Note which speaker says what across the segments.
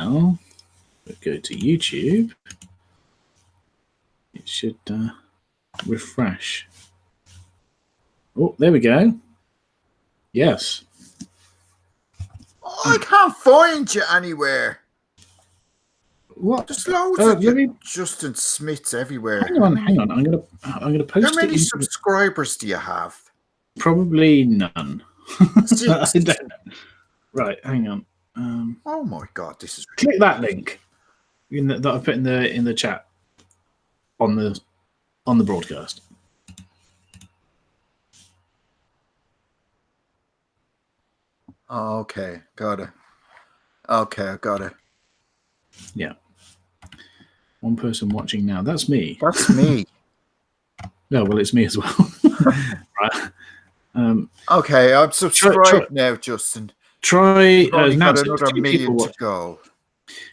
Speaker 1: we go to YouTube, it should refresh. Oh, there we go. Yes.
Speaker 2: Oh, I can't find you anywhere.
Speaker 1: What?
Speaker 2: There's loads of Justin Smiths everywhere.
Speaker 1: Hang on. I'm gonna post it.
Speaker 2: How many subscribers do you have?
Speaker 1: Probably none.
Speaker 2: 6.
Speaker 1: I don't know. Right, hang on.
Speaker 2: Oh my god, this is
Speaker 1: click that link that I put in the chat on the broadcast.
Speaker 2: Oh, okay, got it. Okay, I got it.
Speaker 1: Yeah. One person watching now. That's me.
Speaker 2: That's me.
Speaker 1: No, well, it's me as well. Right.
Speaker 2: Okay, I'm subscribed now, Justin.
Speaker 1: Try
Speaker 2: now another million to go.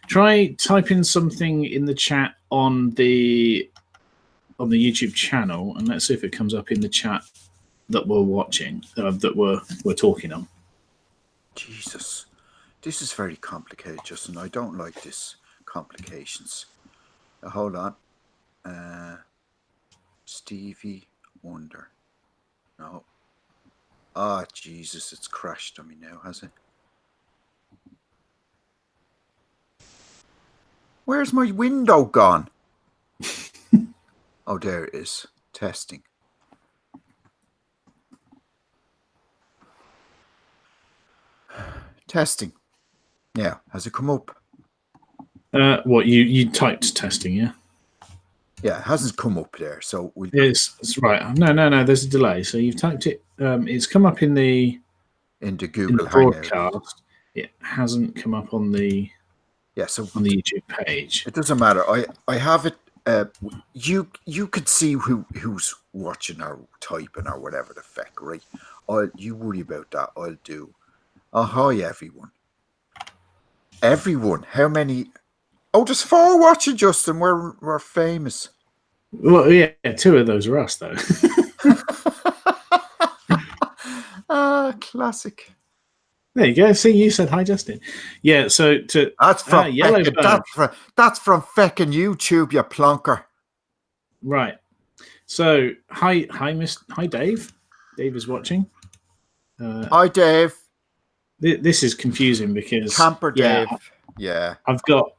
Speaker 1: Try typing something in the chat on the YouTube channel, and let's see if it comes up in the chat that we're watching, that we're talking on.
Speaker 2: Jesus, this is very complicated, Justin. I don't like this complications. Hold on. Stevie Wonder. No. Ah, Jesus, it's crashed on me now, has it? Where's my window gone? Oh, there it is. Testing. Testing. Yeah, has it come up?
Speaker 1: What you typed testing, yeah?
Speaker 2: Yeah, it hasn't come up there, so
Speaker 1: it's right. No. There's a delay. So you've typed it. It's come up in the
Speaker 2: Google
Speaker 1: broadcast. It hasn't come up on the
Speaker 2: on
Speaker 1: the YouTube page.
Speaker 2: It doesn't matter. I have it. You could see who's watching or typing or whatever the fuck, right? You worry about that. I'll do. Oh, hi everyone. Everyone. How many? Oh, there's 4 watching, Justin. We're famous.
Speaker 1: Well, yeah, 2 of those are us, though.
Speaker 2: Classic.
Speaker 1: There you go. See, you said hi, Justin. Yeah. So
Speaker 2: that's from that's from feckin' YouTube, you plonker.
Speaker 1: Right. So hi, Dave. Dave is watching.
Speaker 2: Hi, Dave.
Speaker 1: This is confusing because
Speaker 2: Camper Dave. Yeah.
Speaker 1: I've got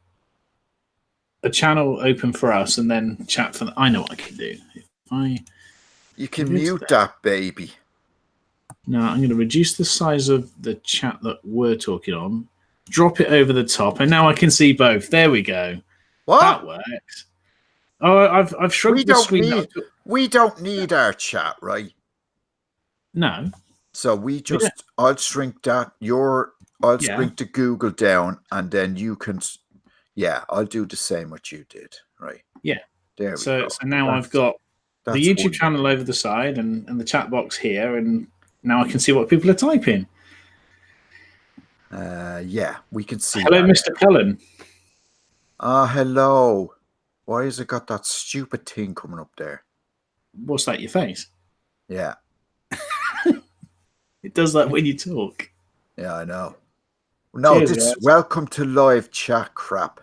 Speaker 1: a channel open for us and then chat for I know what I can do.
Speaker 2: You can mute that, baby.
Speaker 1: Now I'm going to reduce the size of the chat that we're talking on, drop it over the top, and now I can see both. There we go.
Speaker 2: What?
Speaker 1: That works. Oh, I've shrunk the screen.
Speaker 2: We don't need our chat, right?
Speaker 1: No.
Speaker 2: So we just I'll shrink that. I'll shrink the Google down, and then you can. Yeah, I'll do the same what you did, right?
Speaker 1: Yeah.
Speaker 2: There we
Speaker 1: go. So now I've got the YouTube channel over the side and the chat box here, and now I can see what people are typing.
Speaker 2: Yeah, we can see.
Speaker 1: Hello, Mr. Cullen.
Speaker 2: Hello. Why has it got that stupid thing coming up there?
Speaker 1: What's that, your face?
Speaker 2: Yeah.
Speaker 1: It does that when you talk.
Speaker 2: Yeah, I know. No, this welcome to live chat crap.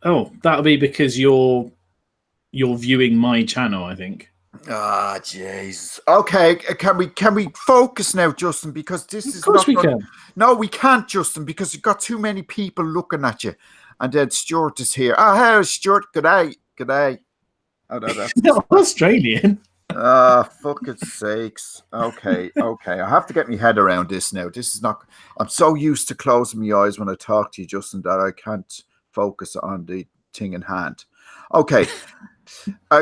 Speaker 1: Oh, that'll be because you're viewing my channel, I think.
Speaker 2: Ah, jeez. Okay, can we focus now, Justin? Because this is.
Speaker 1: Of course we can.
Speaker 2: No, we can't, Justin, because you've got too many people looking at you. And then Stuart is here. Hey, Stuart. G'day. Oh, no, that's
Speaker 1: not Australian.
Speaker 2: Fucking sakes. Okay. I have to get my head around this now. This is not. I'm so used to closing my eyes when I talk to you, Justin, that I can't focus on the thing in hand. Okay.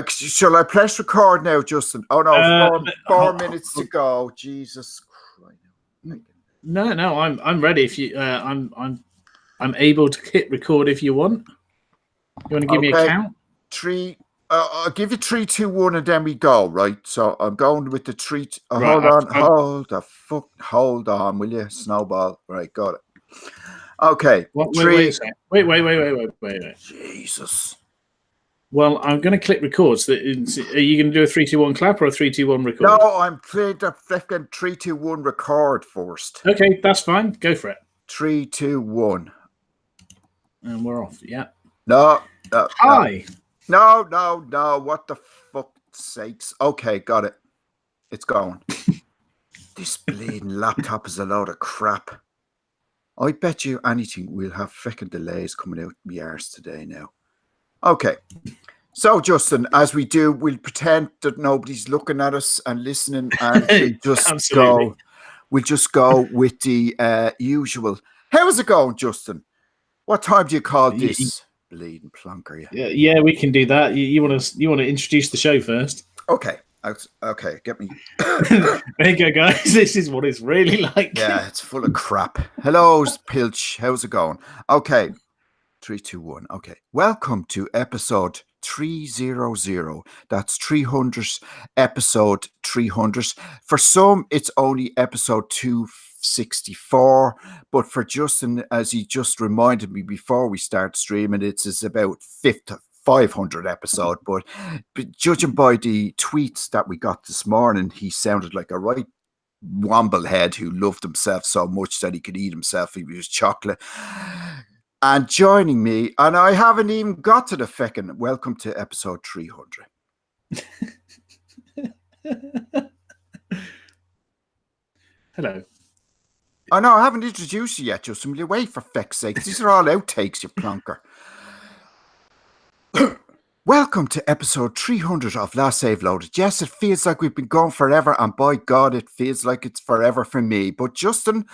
Speaker 2: Shall I press record now, Justin? Oh no, 4 minutes to go. Jesus Christ.
Speaker 1: No, I'm ready. If you, I'm able to hit record if you want. You want to give me a count?
Speaker 2: 3. I'll give you 3, 2, 1, and then we go. Right. So I'm going with the 3.
Speaker 1: Right,
Speaker 2: Hold on, will you? Snowball. Right, got it. Okay.
Speaker 1: Wait.
Speaker 2: Jesus.
Speaker 1: Well, I'm going to click record. So are you going to do a 3, 2, 1 clap or a 3, 2, 1 record?
Speaker 2: No, I'm playing the freaking 3, 2, 1 record first.
Speaker 1: Okay, that's fine. Go for it.
Speaker 2: 3, 2, 1.
Speaker 1: And we're off. Yeah.
Speaker 2: No.
Speaker 1: Hi.
Speaker 2: No. What the fuck's sakes? Okay, got it. It's going. This bleeding laptop is a load of crap. I bet you anything we'll have frickin' delays coming out my arse today now. Okay. So, Justin, as we do, we'll pretend that nobody's looking at us and listening, and we'll just go with the usual. How's it going, Justin? What time do you call this? Bleeding plonker,
Speaker 1: Yeah, we can do that. You want to introduce the show first?
Speaker 2: Okay. Okay, get me.
Speaker 1: There you go, guys. This is what it's really like.
Speaker 2: Yeah, it's full of crap. Hello, Pilch. How's it going? Okay. 3, 2, 1. Okay. Welcome to episode 300. That's 300, episode 300. For some, it's only episode 264. But for Justin, as he just reminded me before we start streaming, it's about 500 episode. But judging by the tweets that we got this morning, he sounded like a right womblehead who loved himself so much that he could eat himself if he was chocolate. And joining me, and I haven't even got to the feckin' welcome to episode 300.
Speaker 1: Hello.
Speaker 2: I know, I haven't introduced you yet, Justin. Will you wait for feck's sake? These are all outtakes, you plonker. Welcome to episode 300 of Last Save Loaded. Yes, it feels like we've been going forever, and by God, it feels like it's forever for me. But Justin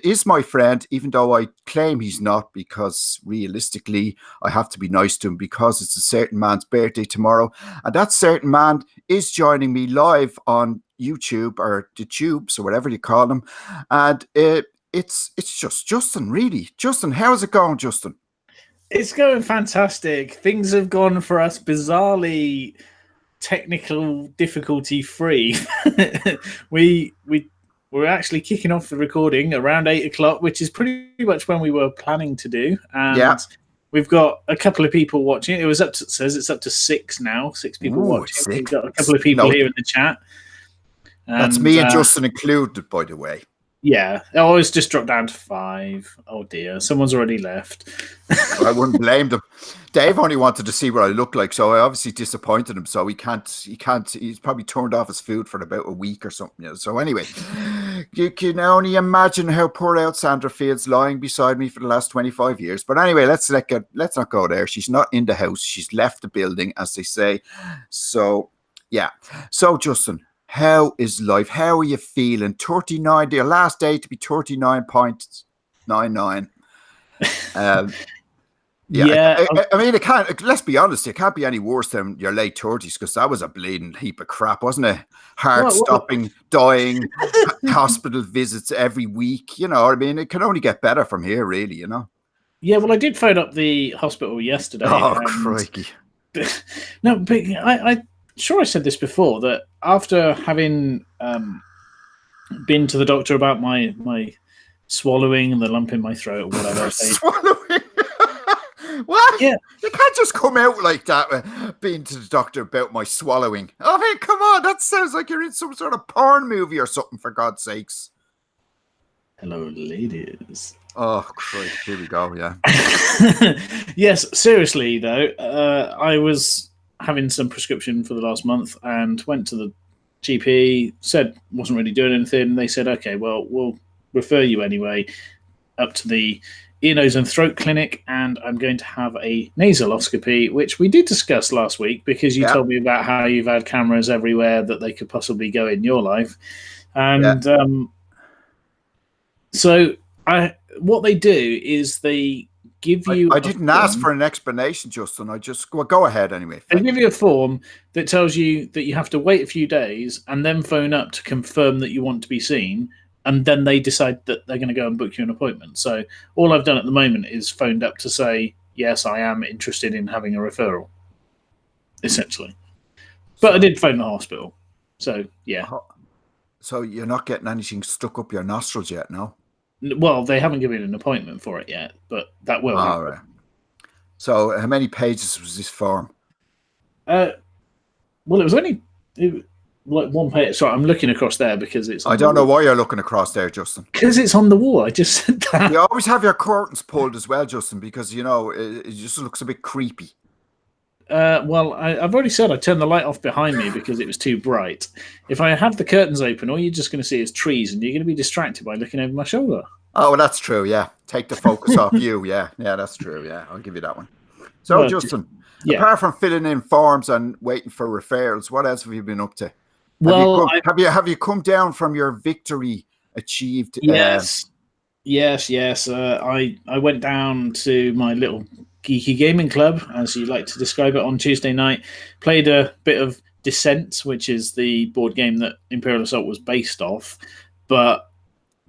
Speaker 2: is my friend, even though I claim he's not, because realistically, I have to be nice to him because it's a certain man's birthday tomorrow. And that certain man is joining me live on YouTube, or the tubes, or whatever you call them. And it's just Justin, really. Justin, how's it going, Justin?
Speaker 1: It's going fantastic. Things have gone for us bizarrely technical difficulty free. We're actually kicking off the recording around 8 o'clock, which is pretty much when we were planning to do. And we've got a couple of people watching. It says it's up to 6 now. 6 people watching. We've got a couple of people here in the chat.
Speaker 2: That's me and Justin included, by the way.
Speaker 1: Yeah, oh, it's just dropped down to 5. Oh dear, someone's already left.
Speaker 2: I wouldn't blame them. Dave only wanted to see what I look like, so I obviously disappointed him. So he can't. He's probably turned off his food for about a week or something. So anyway, you can only imagine how poor old Sandra feels lying beside me for the last 25 years. But anyway, let's not go there. She's not in the house. She's left the building, as they say. So yeah. So Justin, how is life? How are you feeling? 39, the last day to be 39.99.
Speaker 1: Yeah.
Speaker 2: I mean, it can't. Let's be honest, it can't be any worse than your late 30s, because that was a bleeding heap of crap, wasn't it? Heart stopping, dying, hospital visits every week. You know, I mean, it can only get better from here, really. You know.
Speaker 1: Yeah. Well, I did phone up the hospital yesterday.
Speaker 2: Oh, crikey!
Speaker 1: No, but I sure I said this before, that after having been to the doctor about my swallowing and the lump in my throat or whatever.
Speaker 2: Swallowing? What?
Speaker 1: Yeah.
Speaker 2: You can't just come out like that being to the doctor about my swallowing. I mean, come on, that sounds like you're in some sort of porn movie or something, for God's sakes.
Speaker 1: Hello, ladies.
Speaker 2: Oh, Christ, here we go, yeah.
Speaker 1: Yes, seriously, though, I was having some prescription for the last month and went to the GP, said wasn't really doing anything. They said, okay, well, we'll refer you anyway up to the ear, nose and throat clinic, and I'm going to have a nasaloscopy, which we did discuss last week because you told me about how you've had cameras everywhere that they could possibly go in your life. And so what they do is they give you...
Speaker 2: I didn't ask for an explanation, Justin. I just... go ahead anyway.
Speaker 1: They give you a form that tells you that you have to wait a few days and then phone up to confirm that you want to be seen, and then they decide that they're going to go and book you an appointment. So all I've done at the moment is phoned up to say, yes, I am interested in having a referral, essentially. But I did phone the hospital. So, yeah.
Speaker 2: So you're not getting anything stuck up your nostrils yet, no?
Speaker 1: Well, they haven't given an appointment for it yet, but that will happen.
Speaker 2: Right. So how many pages was this form?
Speaker 1: Well, it was only... one page. Sorry, I'm looking across there because it's.
Speaker 2: I don't know why you're looking across there, Justin.
Speaker 1: Because it's on the wall. I just said that.
Speaker 2: You always have your curtains pulled as well, Justin, because it just looks a bit creepy.
Speaker 1: Well, I've already said I turned the light off behind me because it was too bright. If I have the curtains open, all you're just going to see is trees, and you're going to be distracted by looking over my shoulder.
Speaker 2: Oh, well, that's true. Yeah, take the focus off you. Yeah, that's true. Yeah, I'll give you that one. So, Justin, apart from filling in forms and waiting for referrals, what else have you been up to?
Speaker 1: Well,
Speaker 2: have you come down from your victory achieved?
Speaker 1: Yes. I went down to my little geeky gaming club, as you like to describe it, on Tuesday night. Played a bit of Descent, which is the board game that Imperial Assault was based off, but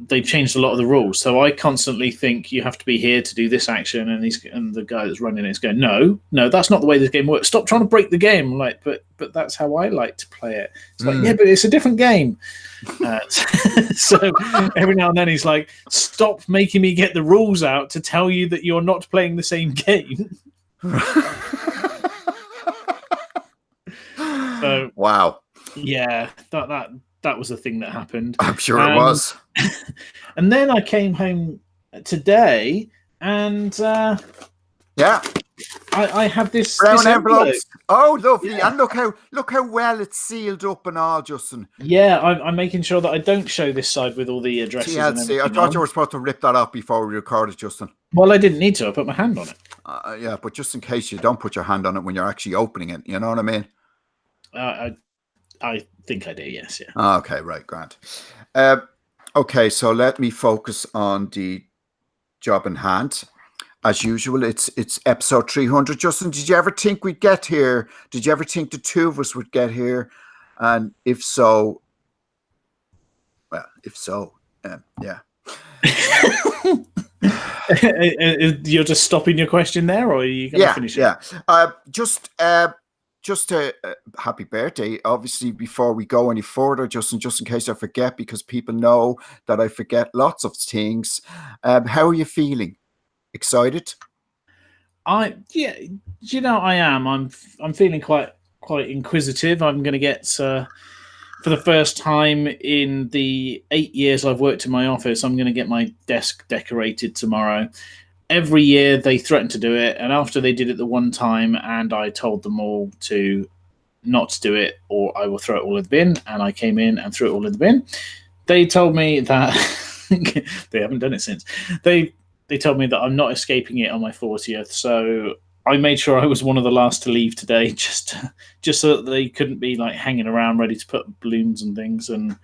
Speaker 1: they've changed a lot of the rules. So I constantly think you have to be here to do this action, and the guy that's running it is going, no, that's not the way this game works. Stop trying to break the game. I'm like, but that's how I like to play it. It's like, yeah, but it's a different game. So every now and then he's like, stop making me get the rules out to tell you that you're not playing the same game. So
Speaker 2: wow.
Speaker 1: Yeah, that was a thing that happened.
Speaker 2: I'm sure it was.
Speaker 1: And then I came home today, and I have this
Speaker 2: brown envelopes. Oh, lovely!
Speaker 1: Yeah.
Speaker 2: And look how well it's sealed up and all, Justin.
Speaker 1: Yeah, I'm making sure that I don't show this side with all the addresses.
Speaker 2: I thought you were supposed to rip that up before we recorded, Justin.
Speaker 1: Well, I didn't need to. I put my hand on it.
Speaker 2: Yeah, but just in case you don't put your hand on it when you're actually opening it, you know what I mean?
Speaker 1: I think I do. Yes. Yeah.
Speaker 2: Okay. Right. Grant. Okay. So let me focus on the job in hand. As usual, it's episode 300. Justin, did you ever think we'd get here? Did you ever think the two of us would get here? And if so, yeah.
Speaker 1: You're just stopping your question there, or are you going to finish it?
Speaker 2: Yeah. Just a happy birthday. Obviously, before we go any further, just in case I forget, because people know that I forget lots of things. How are you feeling? Excited?
Speaker 1: I am. I'm feeling quite inquisitive. I'm going to get for the first time in the 8 years I've worked in my office, I'm going to get my desk decorated tomorrow. Every year they threaten to do it, and after they did it the one time, and I told them all to not do it, or I will throw it all in the bin. And I came in and threw it all in the bin. They told me that they haven't done it since. They told me that I'm not escaping it on my 40th, so I made sure I was one of the last to leave today, just so that they couldn't be like hanging around ready to put balloons and things. And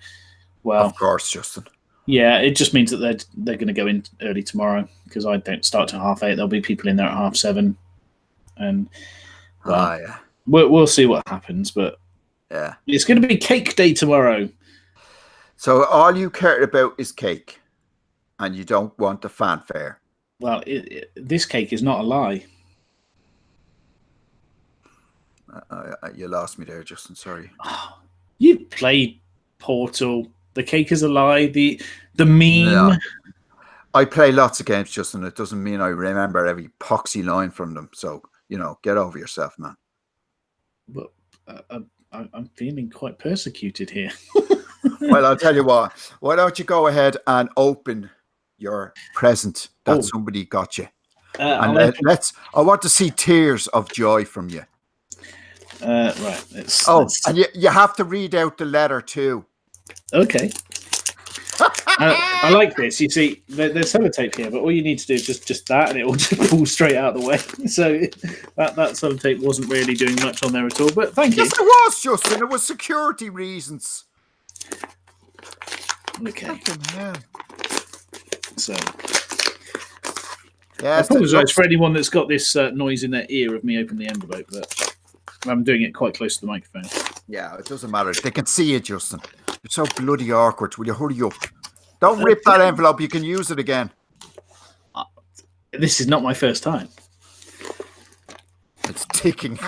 Speaker 1: well,
Speaker 2: of course, Justin. Yeah,
Speaker 1: it just means that they're going to go in early tomorrow because I don't start till 8:30. There'll be people in there at 7:30, and we'll see what happens. But
Speaker 2: yeah,
Speaker 1: it's going to be cake day tomorrow.
Speaker 2: So all you care about is cake. And you don't want the fanfare.
Speaker 1: Well, this cake is not a lie.
Speaker 2: You lost me there, Justin. Sorry.
Speaker 1: Oh, you played Portal. The cake is a lie. The meme.
Speaker 2: No. I play lots of games, Justin. It doesn't mean I remember every poxy line from them. So, get over yourself, man.
Speaker 1: But I'm feeling quite persecuted here.
Speaker 2: Well, I'll tell you what. Why don't you go ahead and open your present that somebody got you, and I want to see tears of joy from you.
Speaker 1: Right.
Speaker 2: And you have to read out the letter too.
Speaker 1: Okay. I like this. You see, there's sellotape here, but all you need to do is just that, and it will just pull straight out of the way. So that sellotape wasn't really doing much on there at all. But thank you.
Speaker 2: Yes, it was, Justin. It was security reasons.
Speaker 1: Okay. So,
Speaker 2: yeah,
Speaker 1: I apologise for anyone that's got this noise in their ear of me opening the envelope, but I'm doing it quite close to the microphone.
Speaker 2: Yeah, it doesn't matter. They can see it, Justin. You're so bloody awkward. Will you hurry up? Don't rip that envelope. You can use it again.
Speaker 1: This is not my first time.
Speaker 2: It's ticking.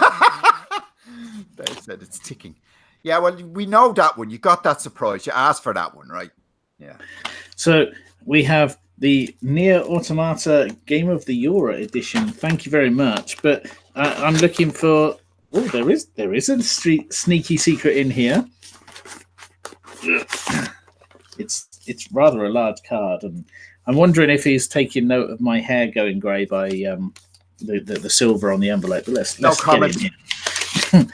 Speaker 2: They said it's ticking. Yeah, well, we know that one. You got that surprise. You asked for that one, right? Yeah. So
Speaker 1: we have the Nier Automata Game of the Year edition. Thank you very much. But I'm looking for... Oh, there is a sneaky secret in here. It's rather a large card, and I'm wondering if he's taking note of my hair going grey by the silver on the envelope. But let's
Speaker 2: No
Speaker 1: get
Speaker 2: comment.
Speaker 1: in here.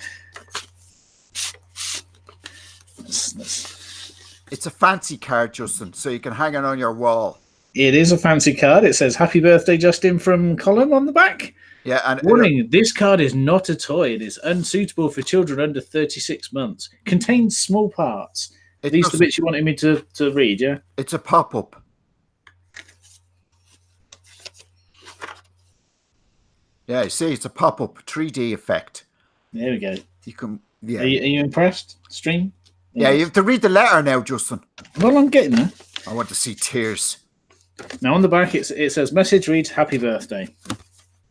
Speaker 2: It's a fancy card, Justin, so you can hang it on your wall.
Speaker 1: It is a fancy card. It says "Happy Birthday, Justin" from Colin on the back.
Speaker 2: Yeah, and
Speaker 1: Warning: this card is not a toy. It is unsuitable for children under 36 months. Contains small parts. These are the bits you wanted me to read, yeah?
Speaker 2: It's a pop-up. Yeah, you see, it's a pop-up 3D effect.
Speaker 1: There we go.
Speaker 2: You can, yeah.
Speaker 1: Are you impressed, stream?
Speaker 2: Yeah, you have to read the letter now, Justin.
Speaker 1: Well, I'm getting there.
Speaker 2: I want to see tears.
Speaker 1: Now, on the back, it says, message reads, "Happy birthday."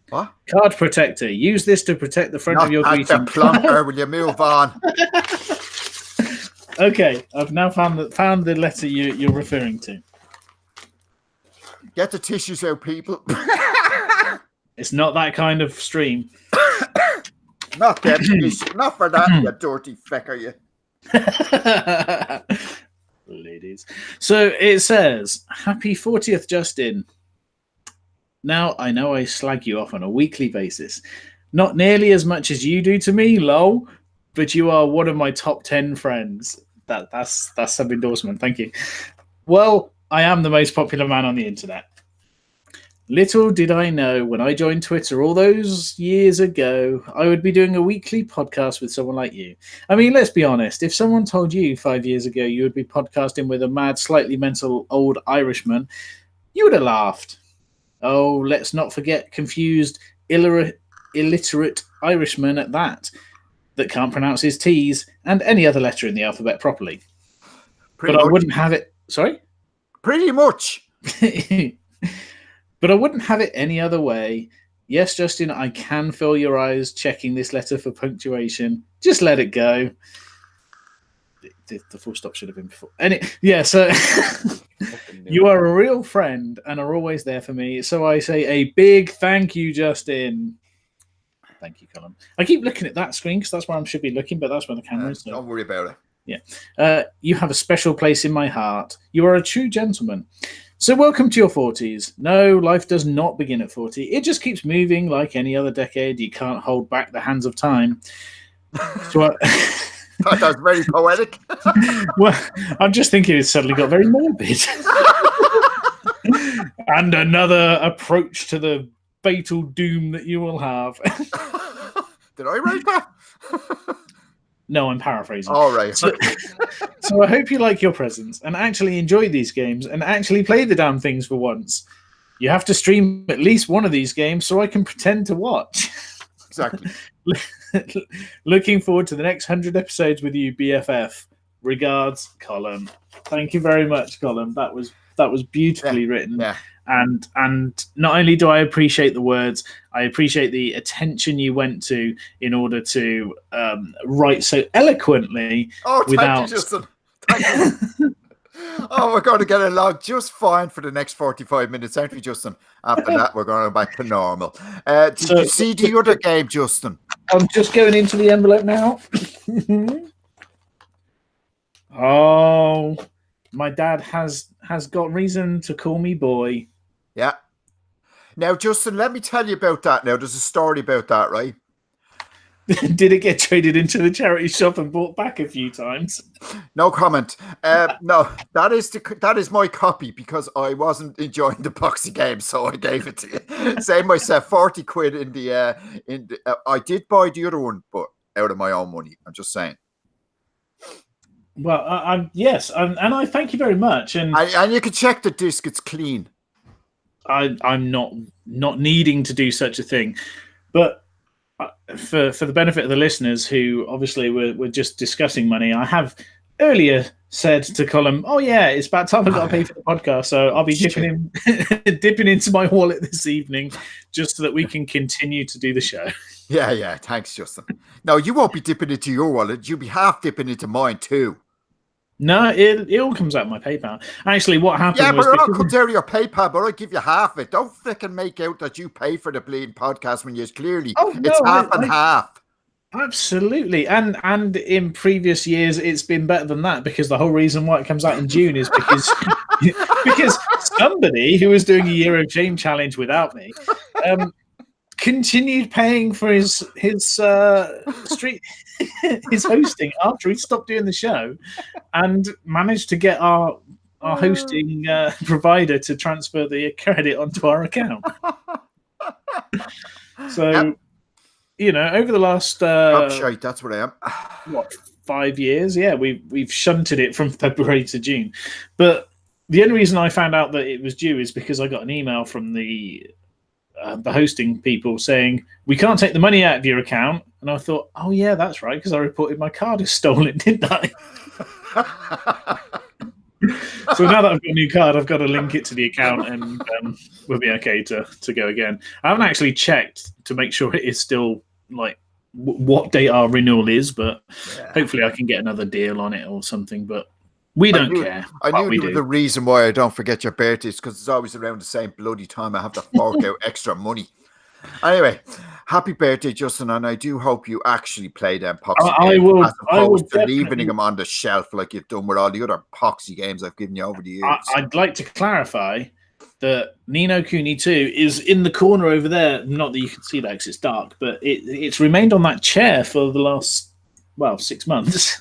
Speaker 2: What?
Speaker 1: Card protector. Use this to protect the front of your greeting.
Speaker 2: Plonker, will you move on?
Speaker 1: Okay, I've now found the letter you're referring to.
Speaker 2: Get the tissues out, people.
Speaker 1: It's not that kind of stream.
Speaker 2: Not that tissues. Not for that, you dirty fecker, you.
Speaker 1: Ladies. So it says, "Happy 40th, Justin. Now, I know I slag you off on a weekly basis. Not nearly as much as you do to me, lol, but you are one of my top 10 friends." That's some endorsement. Thank you. Well, I am the most popular man on the internet. Little did I know when I joined Twitter all those years ago, I would be doing a weekly podcast with someone like you. I mean, let's be honest. If someone told you 5 years ago you would be podcasting with a mad, slightly mental old Irishman, you would have laughed. Oh, let's not forget confused, illiterate Irishman at that can't pronounce his T's and any other letter in the alphabet properly. But I wouldn't have it... Sorry?
Speaker 2: Pretty much.
Speaker 1: But I wouldn't have it any other way. Yes, Justin, I can feel your eyes checking this letter for punctuation. Just let it go. The full stop should have been before. So you are a real friend and are always there for me. So I say a big thank you, Justin. Thank you, Colin. I keep looking at that screen because that's where I should be looking, but that's where the camera is. So.
Speaker 2: Don't worry about it.
Speaker 1: Yeah. You have a special place in my heart. You are a true gentleman. So welcome to your 40s. No, life does not begin at 40. It just keeps moving like any other decade. You can't hold back the hands of time. So
Speaker 2: That was very poetic.
Speaker 1: Well, I'm just thinking it suddenly got very morbid. And another approach to the fatal doom that you will have.
Speaker 2: Did I write that?
Speaker 1: No, I'm paraphrasing.
Speaker 2: All right.
Speaker 1: So I hope you like your presents and actually enjoy these games and actually play the damn things for once. You have to stream at least one of these games so I can pretend to watch.
Speaker 2: Exactly.
Speaker 1: Looking forward to the next 100 episodes with you, BFF. Regards, Colin. Thank you very much, Colin. That was beautifully written.
Speaker 2: Yeah.
Speaker 1: And not only do I appreciate the words, I appreciate the attention you went to in order to write so eloquently.
Speaker 2: Oh,
Speaker 1: without...
Speaker 2: thank you, Justin. Thank you. Oh, we're going to get along just fine for the next 45 minutes, aren't we, Justin? After that, we're going back to normal. Did you see the other game, Justin?
Speaker 1: I'm just going into the envelope now. Oh, my dad has got reason to call me boy.
Speaker 2: Yeah. Now, Justin, let me tell you about that now. There's a story about that, right?
Speaker 1: Did it get traded into the charity shop and bought back a few times?
Speaker 2: No comment. No, that is my copy because I wasn't enjoying the boxy game, so I gave it to you. Save myself 40 quid in the I did buy the other one, but out of my own money. I'm just saying.
Speaker 1: Well, yes, and I thank you very much. And
Speaker 2: you can check the disc; it's clean.
Speaker 1: I'm not needing to do such a thing, but for the benefit of the listeners who obviously we're just discussing money, I have earlier said to Colin, "Oh yeah, it's about time I got to pay for the podcast." So I'll be dipping into my wallet this evening just so that we can continue to do the show.
Speaker 2: Yeah. Thanks, Justin. No, you won't be dipping into your wallet. You'll be half dipping into mine too.
Speaker 1: No, it all comes out of my PayPal. Actually, what happened was...
Speaker 2: Yeah, but it all comes out of your PayPal, but I give you half of it. Don't freaking make out that you pay for the bleeding podcast when you're clearly... it's half and half.
Speaker 1: Absolutely, and in previous years it's been better than that, because the whole reason why it comes out in June is because because somebody who was doing a Year of Shame challenge without me continued paying for his street his hosting after he stopped doing the show, and managed to get our hosting provider to transfer the credit onto our account. So.
Speaker 2: Yep.
Speaker 1: Over the last
Speaker 2: Shite, that's what I am.
Speaker 1: what, 5 years? Yeah, we've shunted it from February to June. But the only reason I found out that it was due is because I got an email from the hosting people saying, we can't take the money out of your account. And I thought, oh yeah, that's right, because I reported my card as stolen, didn't I? So now that I've got a new card, I've got to link it to the account, and we'll be okay to go again. I haven't actually checked to make sure it is still like what date our renewal is, but hopefully I can get another deal on it or something. But we don't care.
Speaker 2: I knew the reason why I don't forget your birthdays, because it's always around the same bloody time I have to fork out extra money. Anyway, happy birthday, Justin, and I do hope you actually play them Poxy games, as opposed to leaving them on the shelf like you've done with all the other Poxy games I've given you over the years.
Speaker 1: I'd like to clarify that Ni no Kuni 2 is in the corner over there. Not that you can see that because it's dark, but it's remained on that chair for the last, 6 months.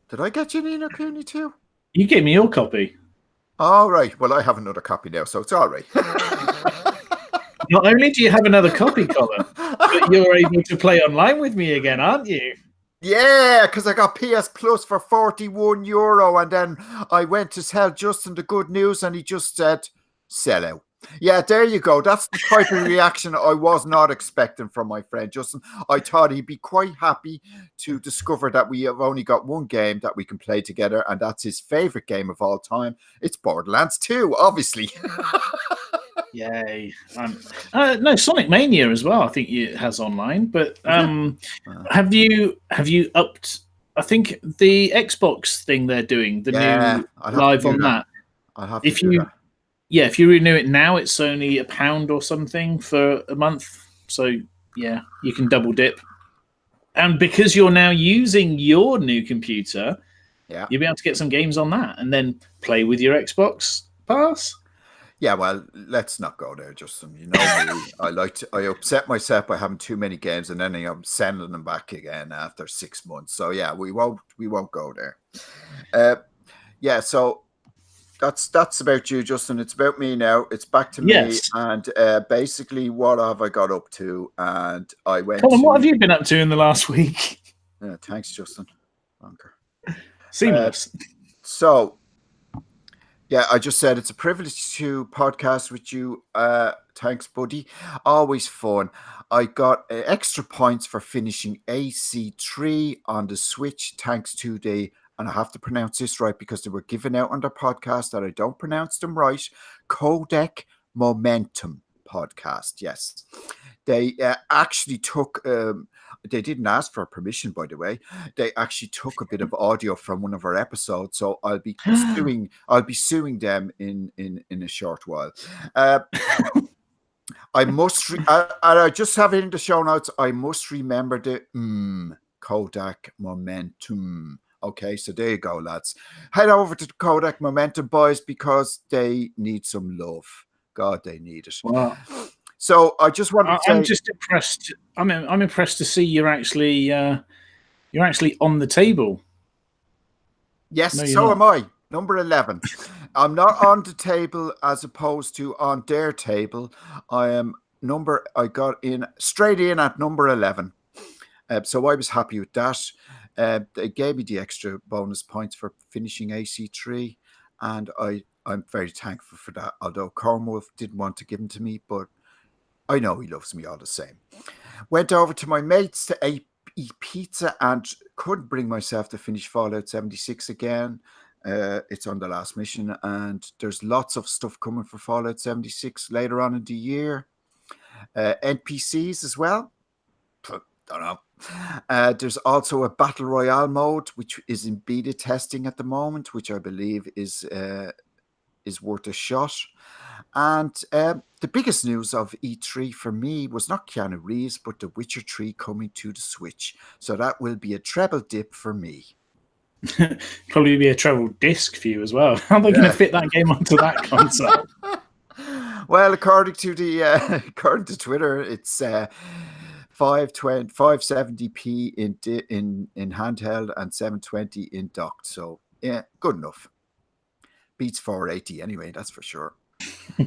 Speaker 2: Did I get you Ni no Kuni 2?
Speaker 1: You gave me your copy.
Speaker 2: All right. Well, I have another copy now, so it's all right.
Speaker 1: Not only do you have another copy, Colin, but you're able to play online with me again, aren't you?
Speaker 2: Yeah, because I got PS Plus for €41, and then I went to tell Justin the good news, and he just said, sell out. Yeah, there you go. That's the type of reaction I was not expecting from my friend Justin. I thought he'd be quite happy to discover that we have only got one game that we can play together, and that's his favorite game of all time. It's Borderlands 2, obviously.
Speaker 1: Yay. No, Sonic Mania as well, I think it has online. But have you upped, I think, the Xbox thing they're doing, the new live on that?
Speaker 2: I'll have to do that.
Speaker 1: Yeah, if you renew it now, it's only £1 or something for a month. So, yeah, you can double dip. And because you're now using your new computer, you'll be able to get some games on that and then play with your Xbox Pass.
Speaker 2: Yeah, well, let's not go there, Justin. You know me. I upset myself by having too many games, and then I'm sending them back again after 6 months. So yeah, we won't go there. Yeah, so that's about you, Justin. It's about me now. It's back to me, and basically, what have I got up to? And I went.
Speaker 1: Colin, what have you been up to in the last week?
Speaker 2: Thanks, Justin.
Speaker 1: Seamless.
Speaker 2: So. Yeah, I just said it's a privilege to podcast with you. Thanks, buddy. Always fun. I got extra points for finishing AC3 on the Switch, thanks to the, and I have to pronounce this right because they were given out on their podcast that I don't pronounce them right, Codec Momentum podcast. Yes. They actually took... they didn't ask for permission, by the way. They actually took a bit of audio from one of our episodes, so I'll be suing them in a short while. I must, I just have it in the show notes. I must remember the Codec Momentum. Okay, so there you go, lads. Head over to the Codec Momentum, boys, because they need some love. God, they need it.
Speaker 1: Wow.
Speaker 2: So I just want to say,
Speaker 1: I'm just impressed. I'm impressed to see you're actually on the table.
Speaker 2: Yes, no, so am I. Number 11. I'm not on the table as opposed to on their table. I got in straight in at number 11. So I was happy with that. They gave me the extra bonus points for finishing AC3, and I'm very thankful for that. Although Cornwolf didn't want to give them to me, but I know he loves me all the same. Went over to my mates to eat pizza and couldn't bring myself to finish Fallout 76 again. It's on the last mission, and there's lots of stuff coming for Fallout 76 later on in the year. NPCs as well. Don't know. There's also a Battle Royale mode, which is in beta testing at the moment, which I believe is worth a shot. And the biggest news of E3 for me was not Keanu Reeves, but The Witcher 3 coming to the Switch. So that will be a treble dip for me.
Speaker 1: Probably be a treble disc for you as well. How are they going to fit that game onto that console?
Speaker 2: Well, according to Twitter, it's 570p in handheld and 720 in docked. So yeah, good enough. Beats 480 anyway, that's for sure.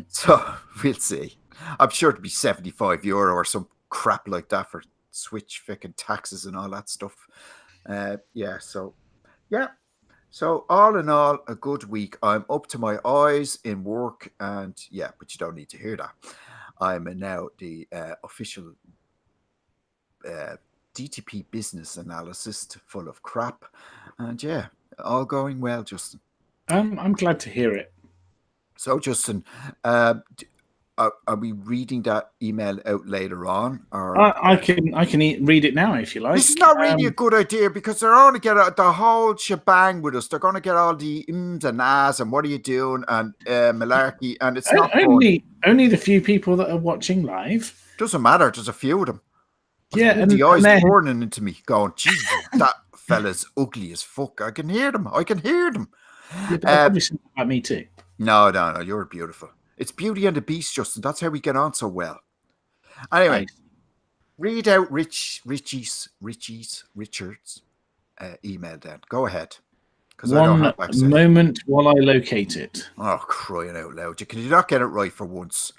Speaker 2: So we'll see. I'm sure it'll be €75 or some crap like that for Switch fucking taxes and all that stuff. So all in all, a good week. I'm up to my eyes in work, and yeah, but you don't need to hear that. I'm now the official DTP business analyst, full of crap, and yeah, all going well, Justin.
Speaker 1: I'm glad to hear it.
Speaker 2: So, Justin, are we reading that email out later on? Or
Speaker 1: I can read it now if you like.
Speaker 2: This is not really a good idea because they're going to get the whole shebang with us. They're going to get all the ums and ahs and what are you doing and malarkey, and it's not
Speaker 1: only the few people that are watching live.
Speaker 2: Doesn't matter. There's a few of them.
Speaker 1: Yeah,
Speaker 2: and the eyes burning into me, going, Jesus, that fella's ugly as fuck. I can hear them.
Speaker 1: Yeah, but probably something about me too.
Speaker 2: No, you're beautiful. It's Beauty and the Beast, Justin. That's how we get on so well. Anyway, read out Richard's email then. Go ahead.
Speaker 1: One moment while I locate it.
Speaker 2: Oh, crying out loud. Can you not get it right for once?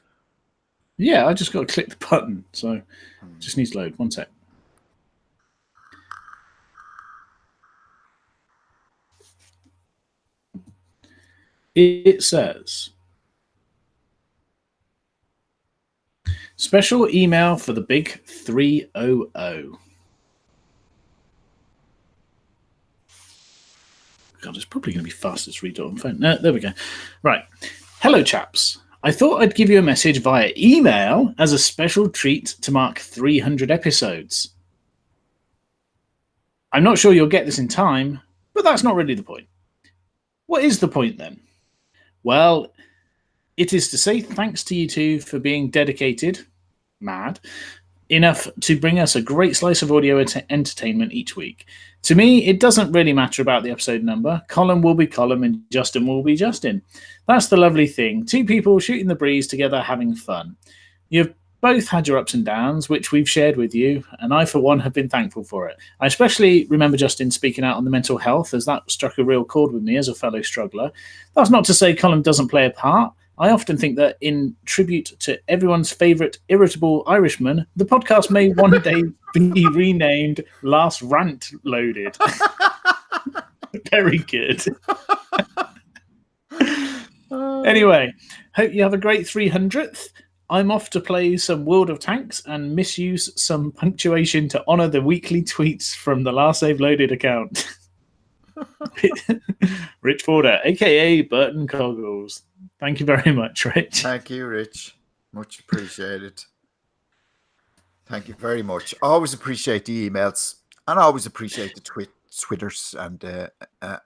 Speaker 1: Yeah, I just got to click the button. So it just needs to load. One sec. It says, special email for the big 300. God, it's probably going to be fastest to read it on phone. No, there we go. Right. Hello, chaps. I thought I'd give you a message via email as a special treat to mark 300 episodes. I'm not sure you'll get this in time, but that's not really the point. What is the point then? Well, it is to say thanks to you two for being dedicated, mad, enough to bring us a great slice of audio entertainment each week. To me, it doesn't really matter about the episode number. Colin will be Colin and Justin will be Justin. That's the lovely thing. Two people shooting the breeze together, having fun. You've both had your ups and downs, which we've shared with you, and I, for one, have been thankful for it. I especially remember Justin speaking out on the mental health, as that struck a real chord with me as a fellow struggler. That's not to say Colin doesn't play a part. I often think that in tribute to everyone's favourite irritable Irishman, the podcast may one day be renamed Last Rant Loaded. Very good. Anyway, hope you have a great 300th. I'm off to play some World of Tanks and misuse some punctuation to honour the weekly tweets from the Last Save Loaded account. Rich Forder, a.k.a. Burton Coggles. Thank you very much, Rich.
Speaker 2: Thank you, Rich. Much appreciated. Thank you very much. Always appreciate the emails and I always appreciate the Twitters and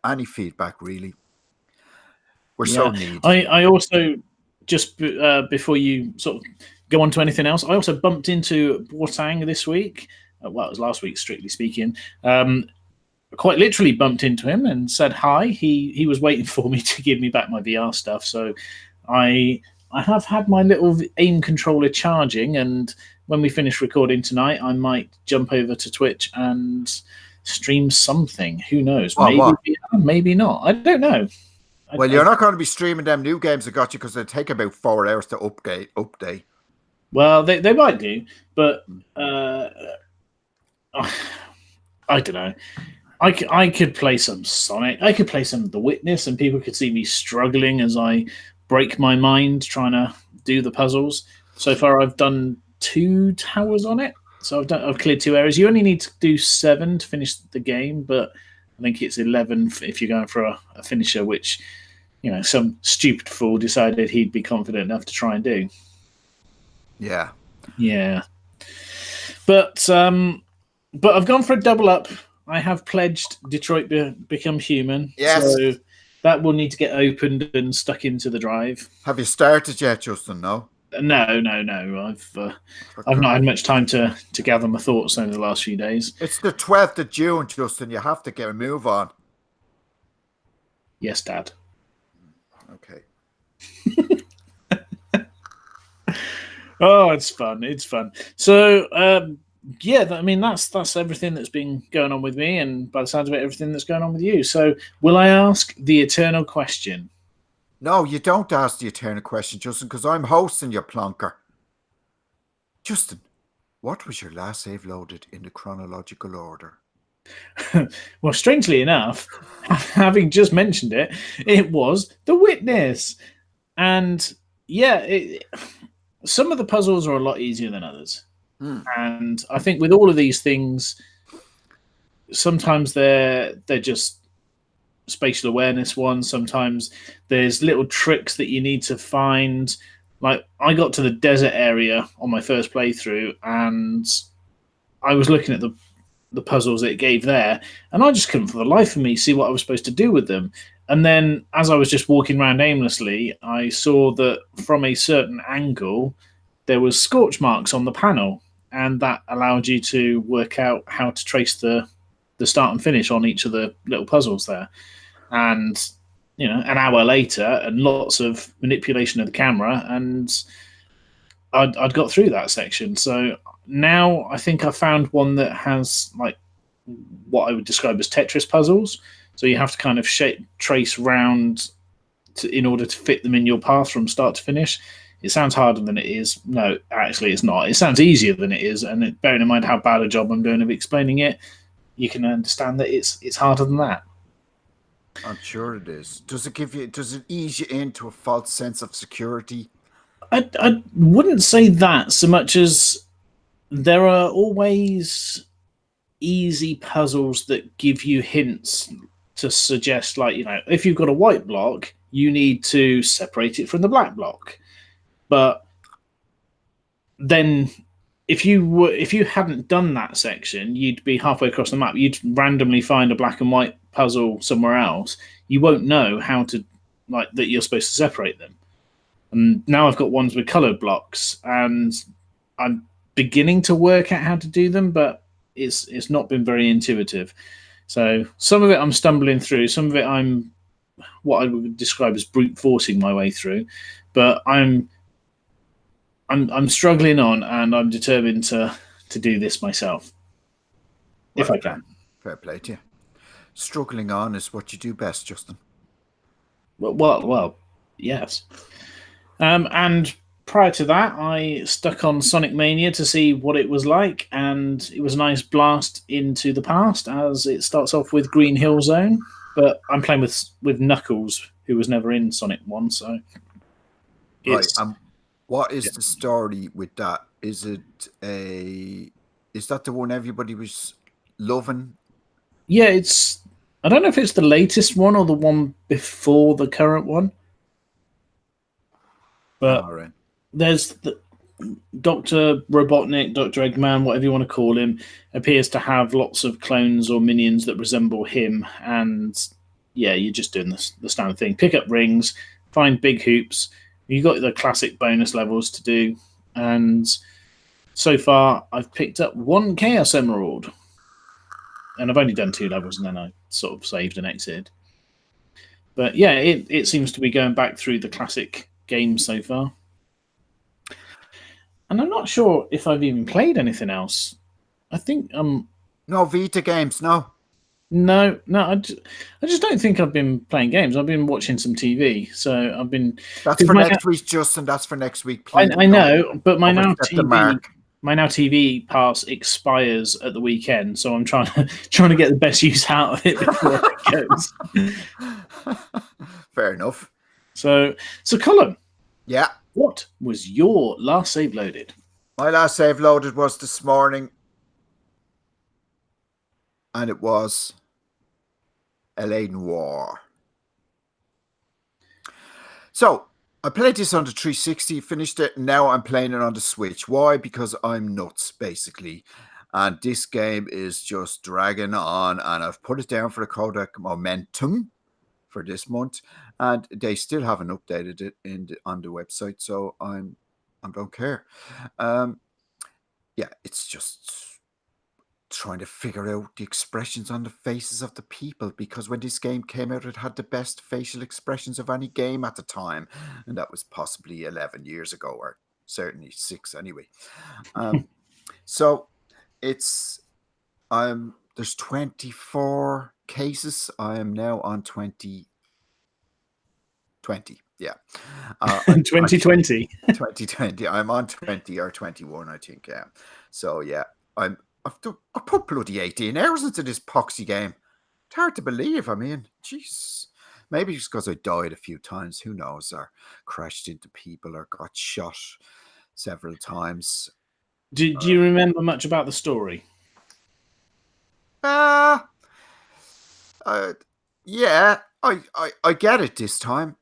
Speaker 2: any feedback, really. We're so needy.
Speaker 1: I also, just before you sort of go on to anything else, I also bumped into Boateng this week. Well, it was last week, strictly speaking. Quite literally bumped into him and said hi. He was waiting for me to give me back my VR stuff. So I have had my little aim controller charging, and when we finish recording tonight, I might jump over to Twitch and stream something. Who knows? Maybe not. I don't know.
Speaker 2: Well, you're not going to be streaming them new games that got you because they take about 4 hours to update.
Speaker 1: Well, they might do, but I don't know. I could play some Sonic. I could play some The Witness, and people could see me struggling as I break my mind trying to do the puzzles. So far, I've done 2 towers on it. So I've cleared 2 areas. You only need to do 7 to finish the game, but I think it's 11 if you're going for a finisher, which, you know, some stupid fool decided he'd be confident enough to try and do.
Speaker 2: Yeah.
Speaker 1: Yeah. But I've gone for a double up. I have pledged Detroit Become Human.
Speaker 2: Yes.
Speaker 1: So that will need to get opened and stuck into the drive.
Speaker 2: Have you started yet, Justin? No.
Speaker 1: No. I've not had much time to gather my thoughts over the last few days.
Speaker 2: It's the 12th of June, Justin. You have to get a move on.
Speaker 1: Yes, Dad.
Speaker 2: Okay.
Speaker 1: Oh, it's fun. It's fun. So, yeah, I mean, that's everything that's been going on with me, and by the sounds of it, everything that's going on with you. So, will I ask the eternal question?
Speaker 2: No, you don't ask the eternal question, Justin, because I'm hosting your plonker. Justin, what was your last save loaded in the chronological order?
Speaker 1: Well, strangely enough, having just mentioned it, it was The Witness. And yeah, some of the puzzles are a lot easier than others. And I think with all of these things, sometimes they're just spatial awareness ones. Sometimes there's little tricks that you need to find. Like, I got to the desert area on my first playthrough, and I was looking at the puzzles it gave there, and I just couldn't for the life of me see what I was supposed to do with them. And then as I was just walking around aimlessly, I saw that from a certain angle there was scorch marks on the panel, and that allowed you to work out how to trace the start and finish on each of the little puzzles there. And an hour later and lots of manipulation of the camera, and I'd got through that section. So now I think I found one that has like what I would describe as Tetris puzzles. So you have to kind of trace round in order to fit them in your path from start to finish. It sounds harder than it is. No, actually, it's not. It sounds easier than it is. And bearing in mind how bad a job I'm doing of explaining it, you can understand that it's harder than that.
Speaker 2: I'm sure it is. Does it ease you into a false sense of security?
Speaker 1: I wouldn't say that so much as there are always easy puzzles that give you hints to suggest, like, if you've got a white block, you need to separate it from the black block. But then if you hadn't done that section, you'd be halfway across the map. You'd randomly find a black and white puzzle somewhere else. You won't know how to, like, that you're supposed to separate them. And now I've got ones with colored blocks, and I'm beginning to work out how to do them, but it's not been very intuitive. So some of it I'm stumbling through, some of it I'm what I would describe as brute forcing my way through, but I'm struggling on, and I'm determined to do this myself if I can.
Speaker 2: Fair play to you. Struggling on is what you do best, Justin.
Speaker 1: Well, yes. And prior to that, I stuck on Sonic Mania to see what it was like, and it was a nice blast into the past, as it starts off with Green Hill Zone, but I'm playing with Knuckles, who was never in Sonic 1, so...
Speaker 2: Right, what is the story with that? Is that the one everybody was loving?
Speaker 1: Yeah, I don't know if it's the latest one or the one before the current one. But
Speaker 2: right.
Speaker 1: There's Dr. Robotnik, Dr. Eggman, whatever you want to call him, appears to have lots of clones or minions that resemble him. And yeah, you're just doing the standard thing. Pick up rings, find big hoops. You've got the classic bonus levels to do. And so far, I've picked up 1 Chaos Emerald. And I've only done 2 levels, and then I sort of saved and exited. But yeah, it seems to be going back through the classic games so far. And I'm not sure if I've even played anything else. I think
Speaker 2: no Vita games, no.
Speaker 1: No, I just don't think I've been playing games. I've been watching some TV, so I've been.
Speaker 2: That's for next week, Justin. That's for next week.
Speaker 1: Please I know, but my Now TV pass expires at the weekend, so I'm trying to get the best use out of it before it goes.
Speaker 2: Fair enough.
Speaker 1: So Colin.
Speaker 2: Yeah.
Speaker 1: What was your last save loaded?
Speaker 2: My last save loaded was this morning, and it was LA Noire. So I played this on the 360, finished it, and now I'm playing it on the Switch. Why? Because I'm nuts, basically. And this game is just dragging on, and I've put it down for the codec momentum for this month, and they still haven't updated it on the website. So I don't care. Yeah, it's just trying to figure out the expressions on the faces of the people, because when this game came out, it had the best facial expressions of any game at the time, and that was possibly 11 years ago, or certainly 6 anyway. So it's there's 24 cases. I am now on 20. Yeah.
Speaker 1: 2020.
Speaker 2: 2020. I'm on 20 or 21, I think. Yeah. So yeah, I put bloody 18 hours into this poxy game. It's hard to believe. I mean, jeez. Maybe it's because I died a few times. Who knows? Or crashed into people or got shot several times.
Speaker 1: Do you remember much about the story?
Speaker 2: Yeah, I get it this time.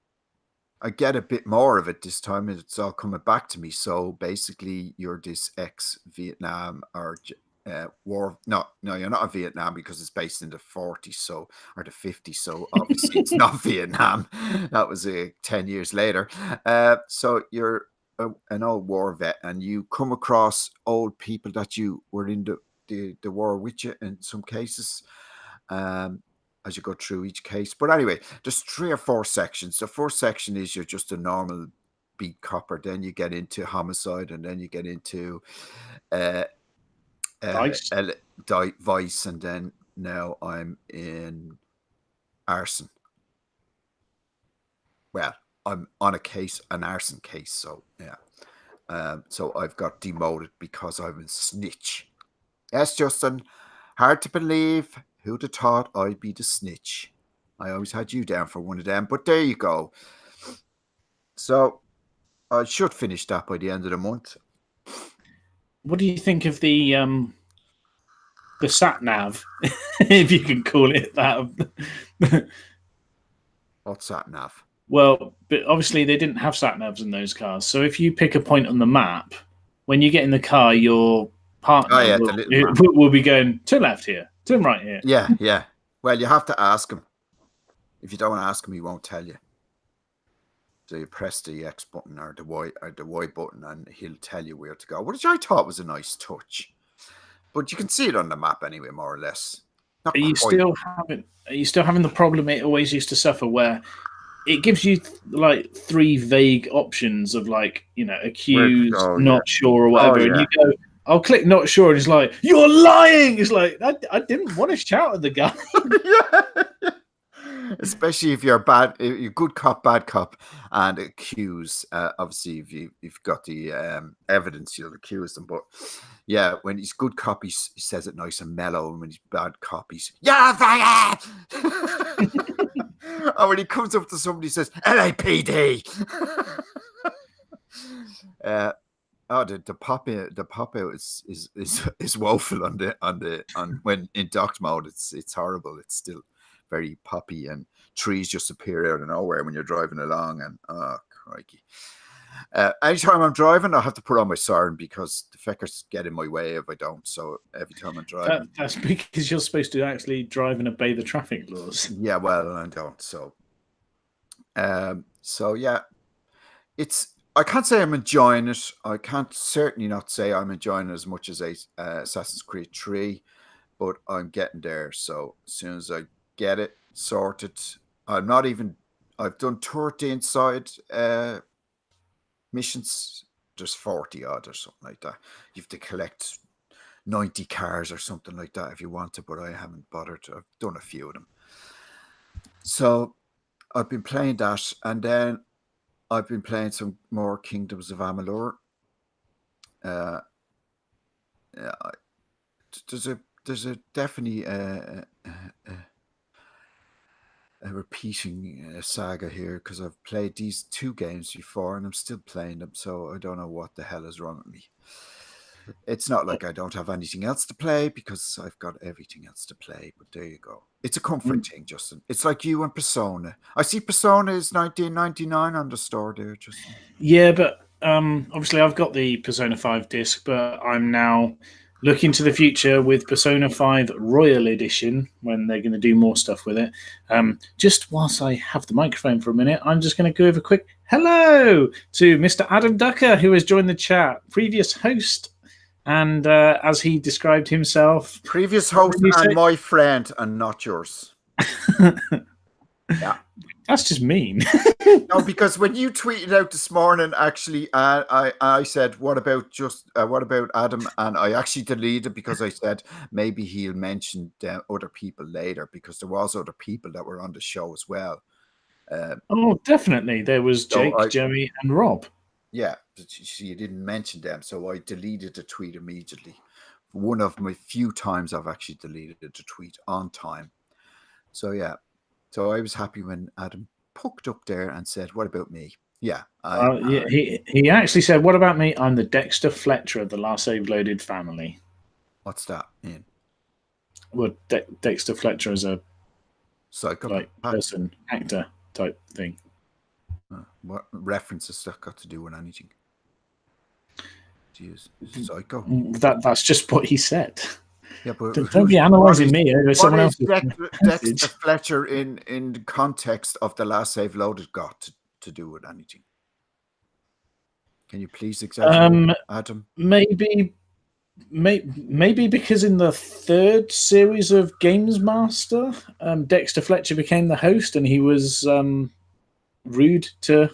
Speaker 2: I get a bit more of it this time. It's all coming back to me. So basically, you're this ex-Vietnam or war. No, you're not a Vietnam, because it's based in the 40s, so, or the 50s. So obviously, it's not Vietnam. That was 10 years later. So you're an old war vet, and you come across old people that you were in the war with you in some cases. As you go through each case. But anyway, there's 3 or 4 sections. The first section is you're just a normal beat copper. Then you get into homicide, and then you get into
Speaker 1: Vice.
Speaker 2: Vice, and then now I'm in arson. Well, I'm on an arson case. So yeah. So I've got demoted because I'm a snitch. Yes, Justin. Hard to believe. Who'd have thought I'd be the snitch? I always had you down for one of them, but there you go. So I should finish that by the end of the month.
Speaker 1: What do you think of the sat nav, if you can call it that?
Speaker 2: What's sat nav?
Speaker 1: Well, but obviously they didn't have sat navs in those cars. So if you pick a point on the map, when you get in the car, your partner will be going, turn left here, turn right here.
Speaker 2: Yeah. Well, you have to ask him. If you don't ask him, he won't tell you. So you press the X button or the Y button, and he'll tell you where to go, which I thought was a nice touch. But you can see it on the map anyway, more or less.
Speaker 1: Are you still having the problem it always used to suffer, where it gives you like 3 vague options of, like, accused, not sure, or whatever, and you go, I'll click not sure, and it's like, you're lying. It's like, I didn't want to shout at the guy.
Speaker 2: Yeah. Especially if you're good cop, bad cop, and accuse. Obviously, if you've got the evidence, you'll accuse them. But yeah, when he's good cop, he says it nice and mellow, and when he's bad cop, he's fired. And when he comes up to somebody, he says LAPD. The pop out is woeful on when in docked mode. It's horrible. It's still very poppy, and trees just appear out of nowhere when you're driving along, and oh crikey. Anytime I'm driving, I have to put on my siren, because the feckers get in my way if I don't. So every time I'm driving,
Speaker 1: that's because you're supposed to actually drive and obey the traffic laws.
Speaker 2: Yeah, well, I don't. So yeah, I can't say I'm enjoying it. I can't certainly not say I'm enjoying it as much as Assassin's Creed 3, but I'm getting there. So as soon as I get it sorted, I've done 13 side missions. There's 40 odd or something like that. You have to collect 90 cars or something like that if you want to, but I haven't bothered. I've done a few of them. So I've been playing that, and then I've been playing some more Kingdoms of Amalur. There's a definitely a repeating saga here, because I've played these 2 games before and I'm still playing them, so I don't know what the hell is wrong with me. It's not like I don't have anything else to play, because I've got everything else to play, but there you go. It's a comfort thing, Justin. It's like you and Persona. I see Persona is $19.99 on the store there, Justin.
Speaker 1: Yeah, but obviously I've got the Persona 5 disc, but I'm now look into the future with Persona 5 Royal Edition when they're going to do more stuff with it. Just whilst I have the microphone for a minute, I'm just going to give a quick hello to Mr. Adam Ducker, who has joined the chat, previous host, and as he described himself,
Speaker 2: previous host and my friend, and not yours. Yeah,
Speaker 1: that's just mean.
Speaker 2: No, because when you tweeted out this morning, actually, I said, "What about Adam?" And I actually deleted because I said maybe he'll mention other people later, because there was other people that were on the show as well.
Speaker 1: Oh, definitely, there was Jake, Joey, and Rob.
Speaker 2: Yeah, you didn't mention them, so I deleted the tweet immediately. One of my few times I've actually deleted the tweet on time. So yeah, so I was happy when Adam poked up there and said, "What about me?" Yeah,
Speaker 1: he actually said, "What about me? I'm the Dexter Fletcher of the Last Save Loaded family."
Speaker 2: What's that mean?
Speaker 1: Well, Dexter Fletcher is a
Speaker 2: psychopath
Speaker 1: person, actor type thing.
Speaker 2: What references that got to do with anything? Jeez, psycho.
Speaker 1: That's just what he said.
Speaker 2: Yeah, but
Speaker 1: don't be analysing me over someone else.
Speaker 2: Dexter Fletcher in the context of the Last Save Loaded got to do with anything? Can you please exaggerate, Adam?
Speaker 1: Maybe because in the third series of Games Master, Dexter Fletcher became the host, and he was rude to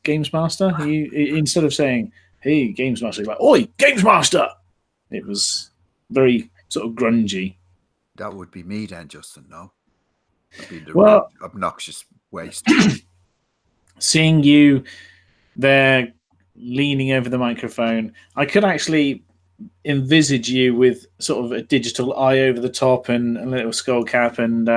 Speaker 1: Games Master. He instead of saying, "Hey, Games Master," he's like, "Oi, Games Master!" It was very sort of grungy.
Speaker 2: That would be me then, Justin. No, that'd be the obnoxious waste.
Speaker 1: Seeing you there leaning over the microphone, I could actually envisage you with sort of a digital eye over the top and a little skull cap, and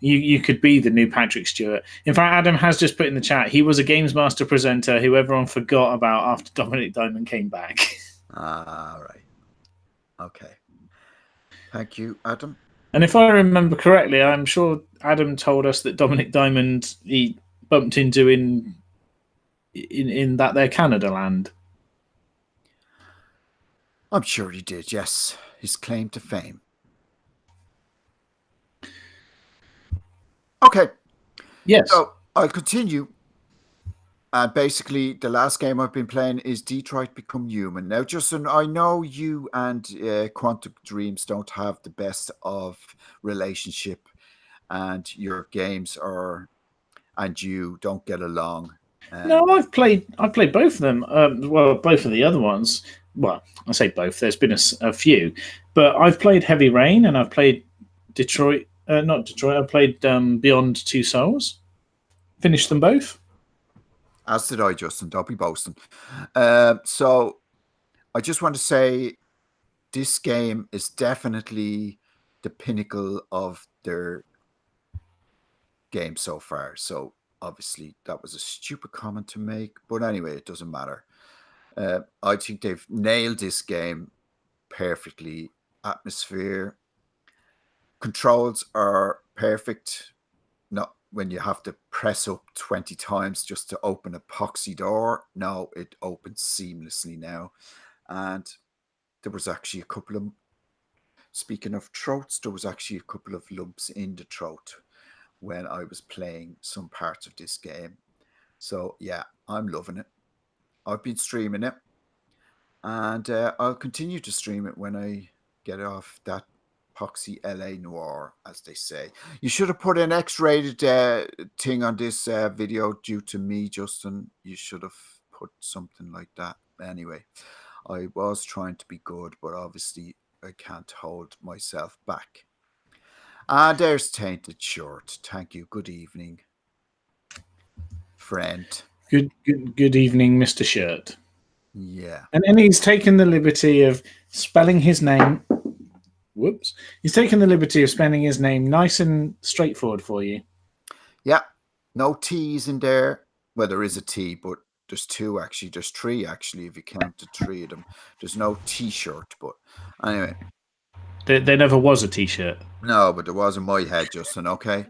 Speaker 1: you could be the new Patrick Stewart. In fact, Adam has just put in the chat, he was a Games Master presenter who everyone forgot about after Dominic Diamond came back.
Speaker 2: Right. Okay. Thank you, Adam.
Speaker 1: And if I remember correctly, I'm sure Adam told us that Dominic Diamond he bumped into in that there Canada land.
Speaker 2: I'm sure he did, yes. His claim to fame. Okay.
Speaker 1: Yes.
Speaker 2: So I'll continue. Basically, the last game I've been playing is Detroit Become Human. Now, Justin, I know you and Quantic Dreams don't have the best of relationship, and your games and you don't get along.
Speaker 1: No, I've played both of them. Well, both of the other ones. Well, I say both. There's been a few, but I've played Heavy Rain and I've played Detroit. Not Detroit. I played Beyond Two Souls. Finished them both.
Speaker 2: As did I, Justin. Don't be boasting. So I just want to say this game is definitely the pinnacle of their game so far. So obviously that was a stupid comment to make, but anyway, it doesn't matter. I think they've nailed this game perfectly. Atmosphere, controls are perfect. Not when you have to press up 20 times just to open a epoxy door. No, it opens seamlessly now. And there was actually a couple of, speaking of throats, there was actually a couple of lumps in the throat when I was playing some parts of this game. So yeah, I'm loving it. I've been streaming it, and I'll continue to stream it when I get off that epoxy LA Noir, as they say. You should have put an X-rated thing on this video due to me, Justin. You should have put something like that. Anyway, I was trying to be good, but obviously I can't hold myself back. And there's Tainted Short. Thank you. Good evening, friend.
Speaker 1: Good evening, Mr. Shirt.
Speaker 2: Yeah.
Speaker 1: And he's taken the liberty of spelling his name. Whoops. He's taken the liberty of spelling his name nice and straightforward for you.
Speaker 2: Yeah. No T's in there. Well, there is a T, but there's two actually. There's three actually, if you count the three of them. There's no T-shirt, but anyway.
Speaker 1: There never was a T-shirt.
Speaker 2: No, but there was in my head, Justin, okay?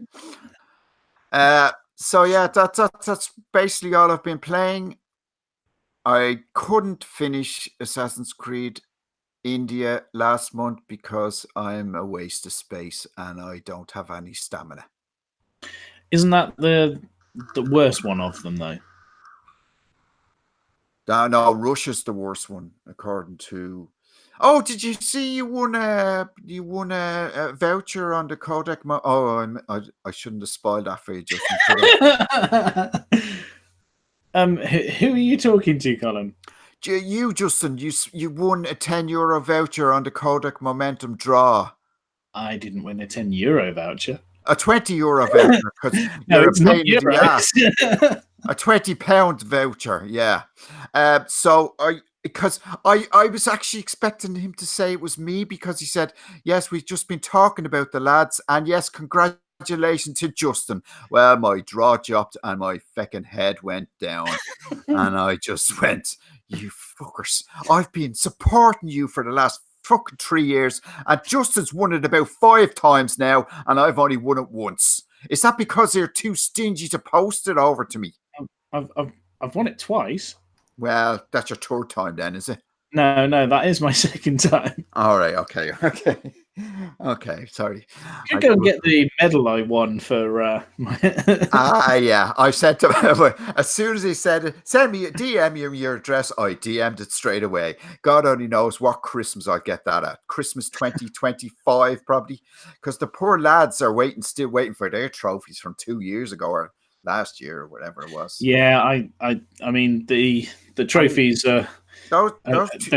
Speaker 2: So yeah, that's basically all I've been playing. I couldn't finish Assassin's Creed India last month because I'm a waste of space and I don't have any stamina.
Speaker 1: Isn't that the worst one of them though?
Speaker 2: No, Russia's the worst one according to. Oh, did you see you won a voucher on the Kodak? I shouldn't have spoiled that for you, Justin.
Speaker 1: Who are you talking to, Colin?
Speaker 2: You, Justin, you won a €10 voucher on the Kodak Momentum draw.
Speaker 1: I didn't win a €10 voucher.
Speaker 2: A €20 voucher because you're a pain in the ass. A £20 voucher, yeah. So because I was actually expecting him to say it was me because he said, yes, we've just been talking about the lads, and yes, congratulations to Justin. Well, my draw dropped and my feckin' head went down, and I just went, you fuckers! I've been supporting you for the last fucking 3 years, and Justin's won it about 5 times now, and I've only won it once. Is that because you're too stingy to post it over to me?
Speaker 1: I've won it twice.
Speaker 2: Well, that's your third time then, is it?
Speaker 1: No, that is my second time.
Speaker 2: All right, okay. Sorry.
Speaker 1: You go and get the medal I won for my.
Speaker 2: Yeah. I said to him as soon as he said it, send me DM your address. I DM'd it straight away. God only knows what Christmas I'd get that at. Christmas 2025 probably, because the poor lads are still waiting for their trophies from 2 years ago or last year or whatever it was.
Speaker 1: Yeah, I mean the trophies. They're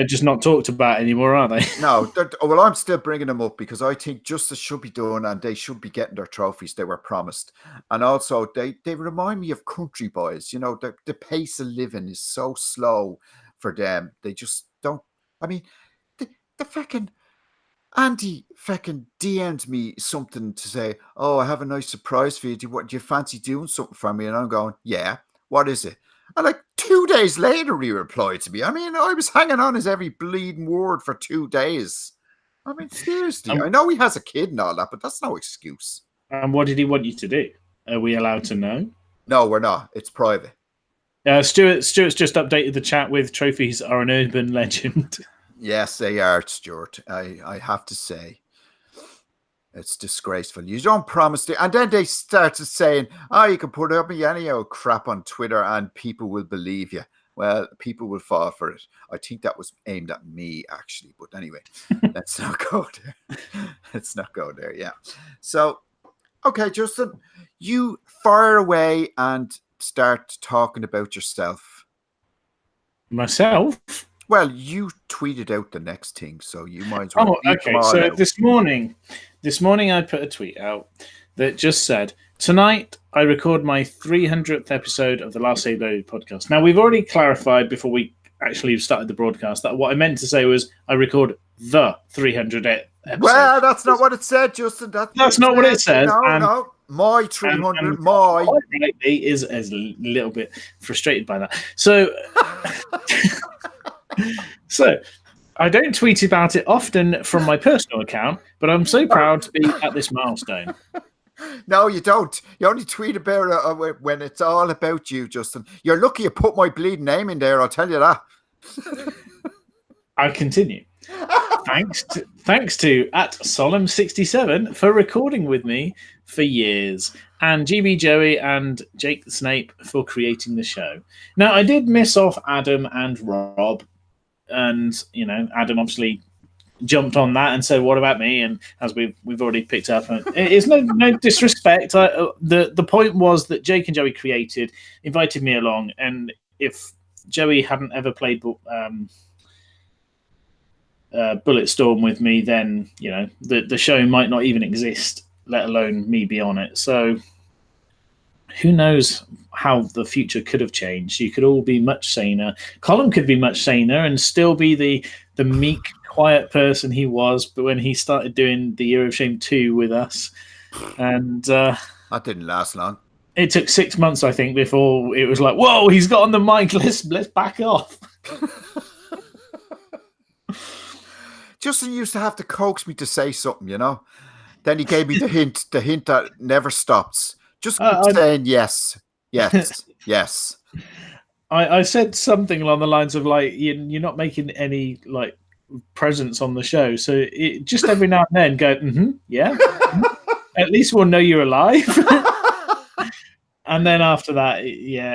Speaker 1: just not talked about anymore, are they?
Speaker 2: No, well, I'm still bringing them up because I think justice should be done and they should be getting their trophies they were promised. And also, they remind me of country boys. You know, the pace of living is so slow for them. They just don't. I mean, the fucking Andy fucking DM'd me something to say, oh, I have a nice surprise for you. Do you fancy doing something for me? And I'm going, yeah, what is it? And like 2 days later, he replied to me. I mean, I was hanging on his every bleeding word for 2 days. I mean, seriously, I know he has a kid and all that, but that's no excuse.
Speaker 1: And what did he want you to do? Are we allowed to know?
Speaker 2: No, we're not. It's private.
Speaker 1: Stuart's just updated the chat with trophies are an urban legend.
Speaker 2: Yes, they are, Stuart. I have to say. It's disgraceful. You don't promise to, and then they started saying, "Oh, you can put up any old crap on Twitter, and people will believe you." Well, people will fall for it. I think that was aimed at me, actually. But anyway, let's not go there. Let's not go there. Yeah. So, okay, Justin, you fire away and start talking about yourself.
Speaker 1: Myself?
Speaker 2: Well, you tweeted out the next thing, so you might as well.
Speaker 1: Oh, okay. So this morning I put a tweet out that just said, tonight I record my 300th episode of the Last Save Loaded podcast. Now, we've already clarified before we actually started the broadcast that what I meant to say was I record the 300th episode.
Speaker 2: Well, that's not what it said, Justin.
Speaker 1: That's not what it says.
Speaker 2: No. My 300,
Speaker 1: is a little bit frustrated by that. So... So, I don't tweet about it often from my personal account, but I'm so proud to be at this milestone.
Speaker 2: No, you don't. You only tweet about it when it's all about you, Justin. You're lucky you put my bleeding name in there, I'll tell you that.
Speaker 1: I continue. Thanks to @Solemn67 for recording with me for years, and GB Joey and Jake the Snape for creating the show. Now, I did miss off Adam and Rob. And Adam obviously jumped on that and said, "What about me?" And as we've already picked up, it's no disrespect. The point was that Jake and Joey invited me along, and if Joey hadn't ever played Bulletstorm with me, then the show might not even exist, let alone me be on it. So who knows how the future could have changed. You could all be much saner. Colin could be much saner and still be the meek, quiet person he was, but when he started doing the Year of Shame 2 with us, and that
Speaker 2: didn't last long.
Speaker 1: It took 6 months, I think, before it was like, whoa, he's got on the mic, let's back off.
Speaker 2: Justin used to have to coax me to say something, Then he gave me the hint that never stops. Just saying yes. I
Speaker 1: said something along the lines of like, you're not making any like presence on the show. So it just every now and then go, yeah. At least we'll know you're alive. And then after that,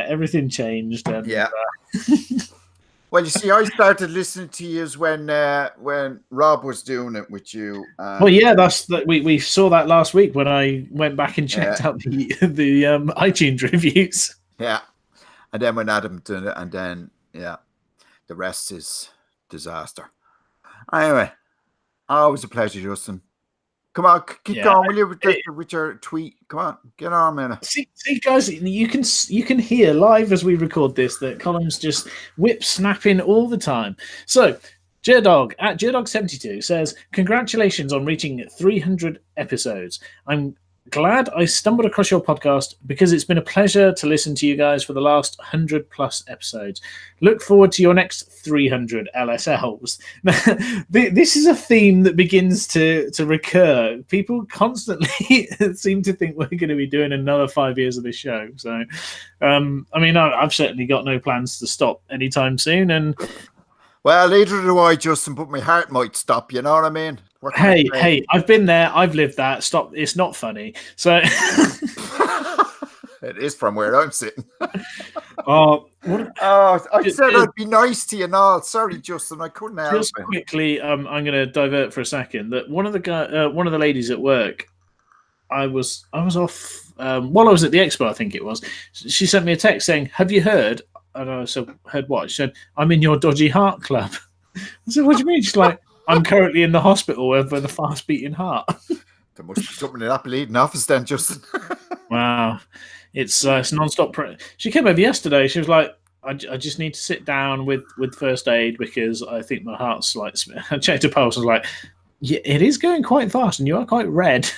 Speaker 1: everything changed. And,
Speaker 2: yeah. Well, you see, I started listening to you when Rob was doing it with you.
Speaker 1: Well, yeah, we saw that last week when I went back and checked out the iTunes reviews.
Speaker 2: Yeah, and then when Adam did it, and then the rest is disaster. Anyway, always a pleasure, Justin. Come on, keep going, will you, with your tweet? Come on, get on, man.
Speaker 1: See, guys, you can hear live as we record this that Colin's just whip snapping all the time. So, Jerdog at Jerdog72 says, "Congratulations on reaching 300 episodes. I'm glad I stumbled across your podcast because it's been a pleasure to listen to you guys for the last 100+ episodes. Look forward to your next 300 LSLs." This is a theme that begins to recur. People constantly seem to think we're going to be doing another 5 years of this show. So, I mean, I've certainly got no plans to stop anytime soon. And
Speaker 2: well, neither do I, Justin, but my heart might stop. You know what I mean?
Speaker 1: Hey, I've been there. I've lived that. Stop. It's not funny. So
Speaker 2: it is from where I'm sitting.
Speaker 1: I
Speaker 2: said I'd be nice to you and all. Sorry, Justin, I couldn't help
Speaker 1: just it. Quickly, I'm going to divert for a second. That one of the ladies at work, I was off while I was at the expo, I think it was. She sent me a text saying, "Have you heard?" And I said, "Heard what?" She said, "I'm in your dodgy heart club." I said, "What do you mean?" She's like, "I'm currently in the hospital with a fast beating heart."
Speaker 2: There must be something in that bleeding office then, Justin.
Speaker 1: Wow. It's non-stop. She came over yesterday. She was like, I just need to sit down with first aid because I think my heart's like... I checked her pulse. I was like, yeah, it is going quite fast and you are quite red.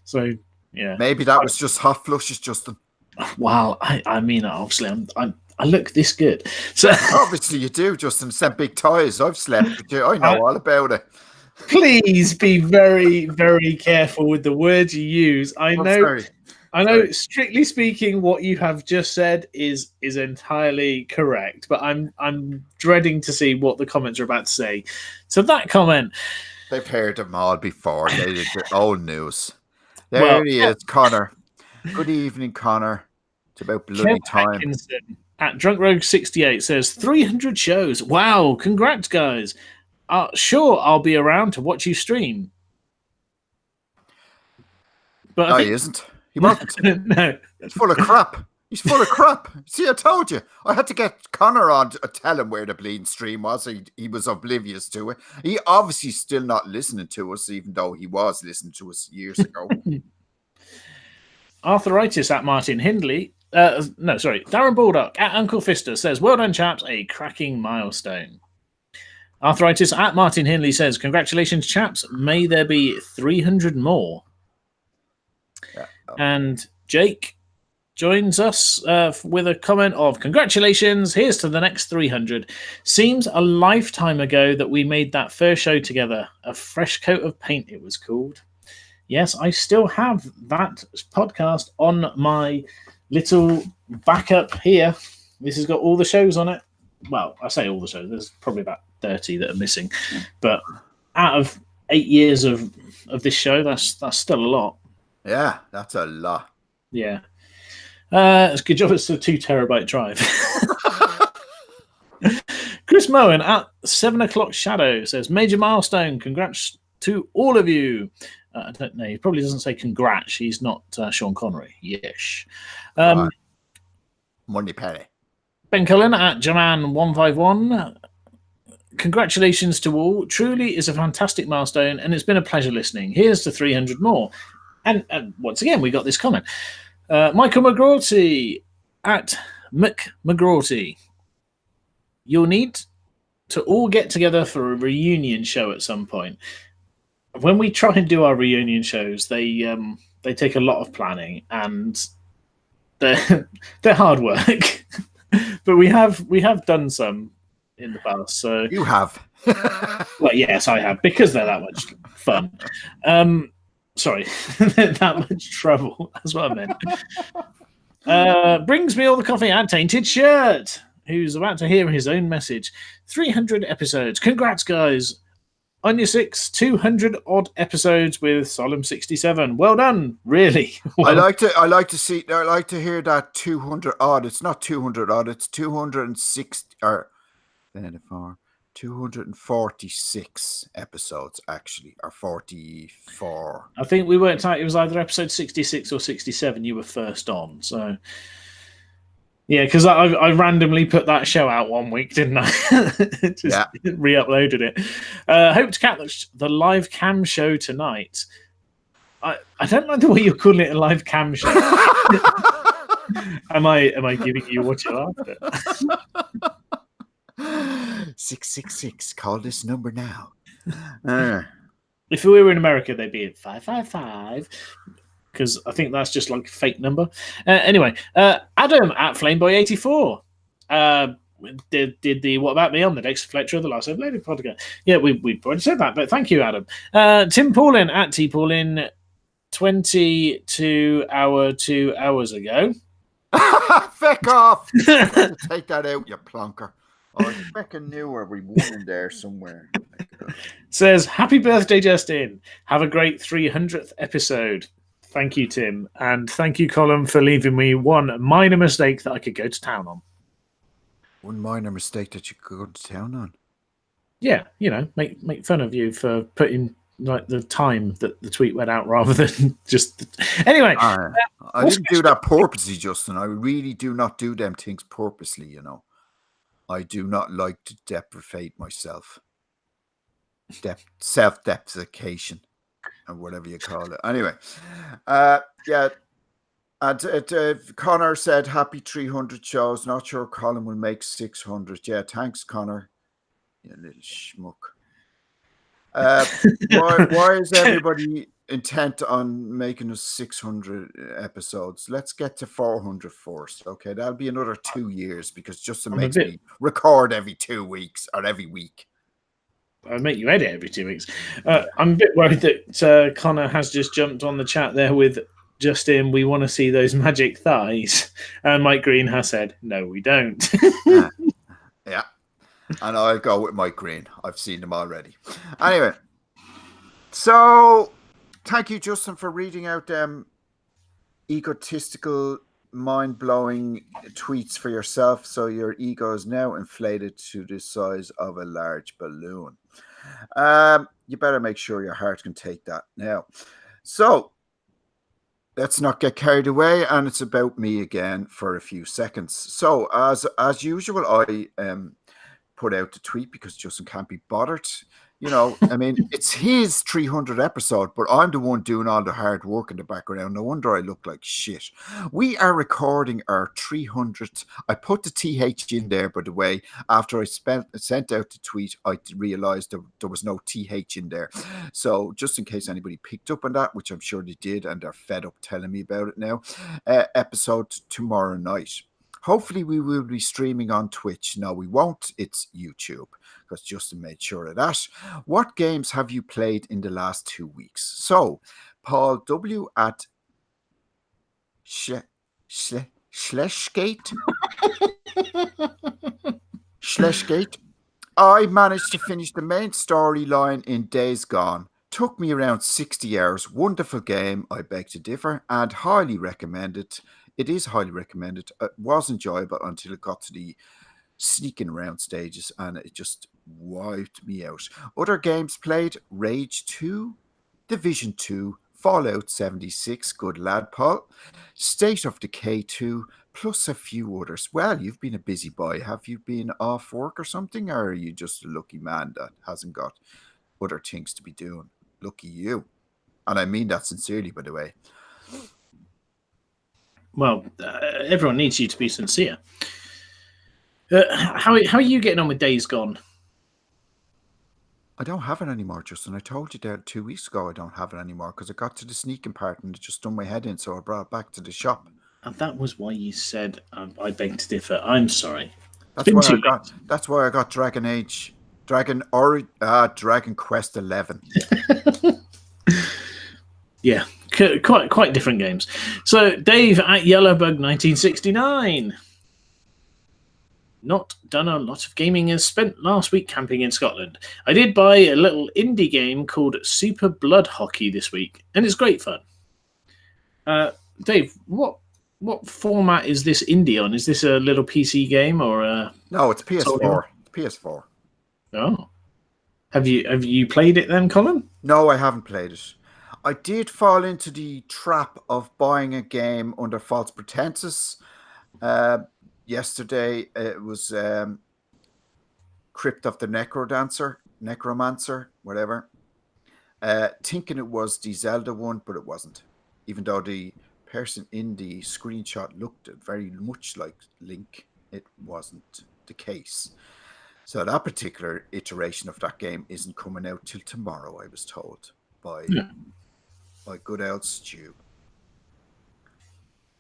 Speaker 1: So, yeah.
Speaker 2: Maybe that was just hot flushes, Justin.
Speaker 1: Well, I mean, obviously, I look this good. So
Speaker 2: obviously you do, Justin. Sent big ties. I've slept with you. I know all about it.
Speaker 1: Please be very, very careful with the words you use. I know. Strictly speaking, what you have just said is entirely correct, but I'm dreading to see what the comments are about to say. So that comment,
Speaker 2: they've heard them all before. They did old news. There he is, Connor. Good evening, Connor. It's about bloody time.
Speaker 1: Atkinson at Drunk Rogue 68 says 300 shows. Wow, congrats, guys. Sure, I'll be around to watch you stream. But
Speaker 2: he isn't. He wasn't.
Speaker 1: No.
Speaker 2: He's full of crap. He's full of crap. See, I told you. I had to get Connor on to tell him where the bleeding stream was. He was oblivious to it. He obviously still not listening to us, even though he was listening to us years ago.
Speaker 1: Arthritis at Martin Hindley. Darren Baldock at Uncle Fister says, "Well done, chaps. A cracking milestone." Arthritis at Martin Hindley says, "Congratulations, chaps. May there be 300 more." Yeah. And Jake joins us with a comment of, "Congratulations. Here's to the next 300. Seems a lifetime ago that we made that first show together. A fresh coat of paint, it was called." Yes, I still have that podcast on my little backup here. This has got all the shows on it. Well, I say all the shows. There's probably about 30 that are missing. But out of 8 years of this show, that's still a lot.
Speaker 2: Yeah, that's a lot.
Speaker 1: Yeah. It's a good job it's a 2 terabyte drive. Chris Moen at 7 o'clock Shadow says, "Major milestone. Congrats to all of you." I don't know. He probably doesn't say congrats. He's not Sean Connery. Yes.
Speaker 2: Money penny.
Speaker 1: Ben Cullen at Jaman151. "Congratulations to all. Truly is a fantastic milestone, and it's been a pleasure listening. Here's to 300 more." And once again, we got this comment. Michael McGrawty at McGrawty. "You'll need to all get together for a reunion show at some point." When we try and do our reunion shows, they take a lot of planning and they're hard work. But we have done some in the past. So
Speaker 2: you have.
Speaker 1: Well, yes, I have, because they're that much fun. Sorry, that much trouble. That's what I meant. Brings me all the coffee and Tainted Shirt, who's about to hear his own message. 300 episodes. Congrats, guys. On your 200 odd episodes with Solemn 67. Well done, really.
Speaker 2: I like to hear that 200 odd. It's not 200 odd. It's 260 or 246 episodes actually, or 44.
Speaker 1: I think we worked out it was either episode 66 or 67 you were first on. So, yeah, because I randomly put that show out one week, didn't I? Just re-uploaded it. Hope to catch the live cam show tonight. I don't like the way you're calling it a live cam show. Am I giving you what you're after?
Speaker 2: 666. Call this number now.
Speaker 1: If we were in America, they'd be at 555. Because I think that's just like a fake number. Anyway, Adam at Flameboy84 did the What About Me on the Dexter Fletcher of the Last Uploaded podcast. Yeah, we already said that, but thank you, Adam. Tim Paulin at T Paulin 22 hours ago.
Speaker 2: Feck off! Take that out, you plonker. I fucking knew where we won in there somewhere.
Speaker 1: Says, happy birthday, Justin. Have a great 300th episode. Thank you, Tim. And thank you, Colin, for leaving me one minor mistake that I could go to town on.
Speaker 2: One minor mistake that you could go to town on?
Speaker 1: Yeah, make fun of you for putting like the time that the tweet went out rather than just... Anyway.
Speaker 2: I didn't do that purposely, Justin. I really do not do them things purposely, I do not like to deprivate myself. Self-deprecation. Or whatever you call it. Anyway, yeah. And Connor said, happy 300 shows. Not sure Colin will make 600. Yeah, thanks, Connor. You little schmuck. Why is everybody intent on making us 600 episodes? Let's get to 400 first. Okay, that'll be another 2 years because Justin makes me record every 2 weeks or every week.
Speaker 1: I make you edit every 2 weeks. I'm a bit worried that Connor has just jumped on the chat there with Justin. We want to see those magic thighs. And Mike Green has said, no, we don't.
Speaker 2: Yeah. And I'll go with Mike Green. I've seen them already. Anyway. So, thank you, Justin, for reading out them egotistical, mind-blowing tweets for yourself. So your ego is now inflated to the size of a large balloon. You better make sure your heart can take that now. So let's not get carried away, and it's about me again for a few seconds. So as usual, I put out the tweet because Justin can't be bothered. I mean, it's his 300 episode, but I'm the one doing all the hard work in the background. No wonder I look like shit. We are recording our 300th. I put the TH in there, by the way. After I sent out the tweet, I realized there was no TH in there. So just in case anybody picked up on that, which I'm sure they did, and they're fed up telling me about it now, episode tomorrow night. Hopefully we will be streaming on Twitch. No, we won't. It's YouTube, because Justin made sure of that. What games have you played in the last 2 weeks? So, Paul W. at Schleshgate. Schleshgate. I managed to finish the main storyline in Days Gone. Took me around 60 hours. Wonderful game. I beg to differ and highly recommend it. It is highly recommended. It was enjoyable until it got to the sneaking around stages and it just wiped me out. Other games played: Rage 2, Division 2, Fallout 76, good lad, Paul, State of Decay 2, plus a few others. Well, you've been a busy boy. Have you been off work or something, or are you just a lucky man that hasn't got other things to be doing? Lucky you. And I mean that sincerely, by the way.
Speaker 1: Well, everyone needs you to be sincere. How are you getting on with Days Gone?
Speaker 2: I don't have it anymore, Justin. I told you that 2 weeks ago I don't have it anymore because I got to the sneaking part and it just done my head in, so I brought it back to the shop.
Speaker 1: And that was why you said, I beg to differ. I'm sorry.
Speaker 2: That's why I got Dragon Quest 11.
Speaker 1: Yeah, quite different games. So, Dave at Yellowbug 1969. not done a lot of gaming and spent last week camping in Scotland. I did buy a little indie game called Super Blood Hockey this week, and it's great fun. Dave, what format is this indie on? Is this a little PC game or a...
Speaker 2: No, it's PS4. PS4.
Speaker 1: Oh. Have you played it then, Colin?
Speaker 2: No, I haven't played it. I did fall into the trap of buying a game under false pretenses. Yesterday, it was Crypt of the Necromancer, whatever. Thinking it was the Zelda one, but it wasn't. Even though the person in the screenshot looked very much like Link, it wasn't the case. So that particular iteration of that game isn't coming out till tomorrow, I was told by good old Stu.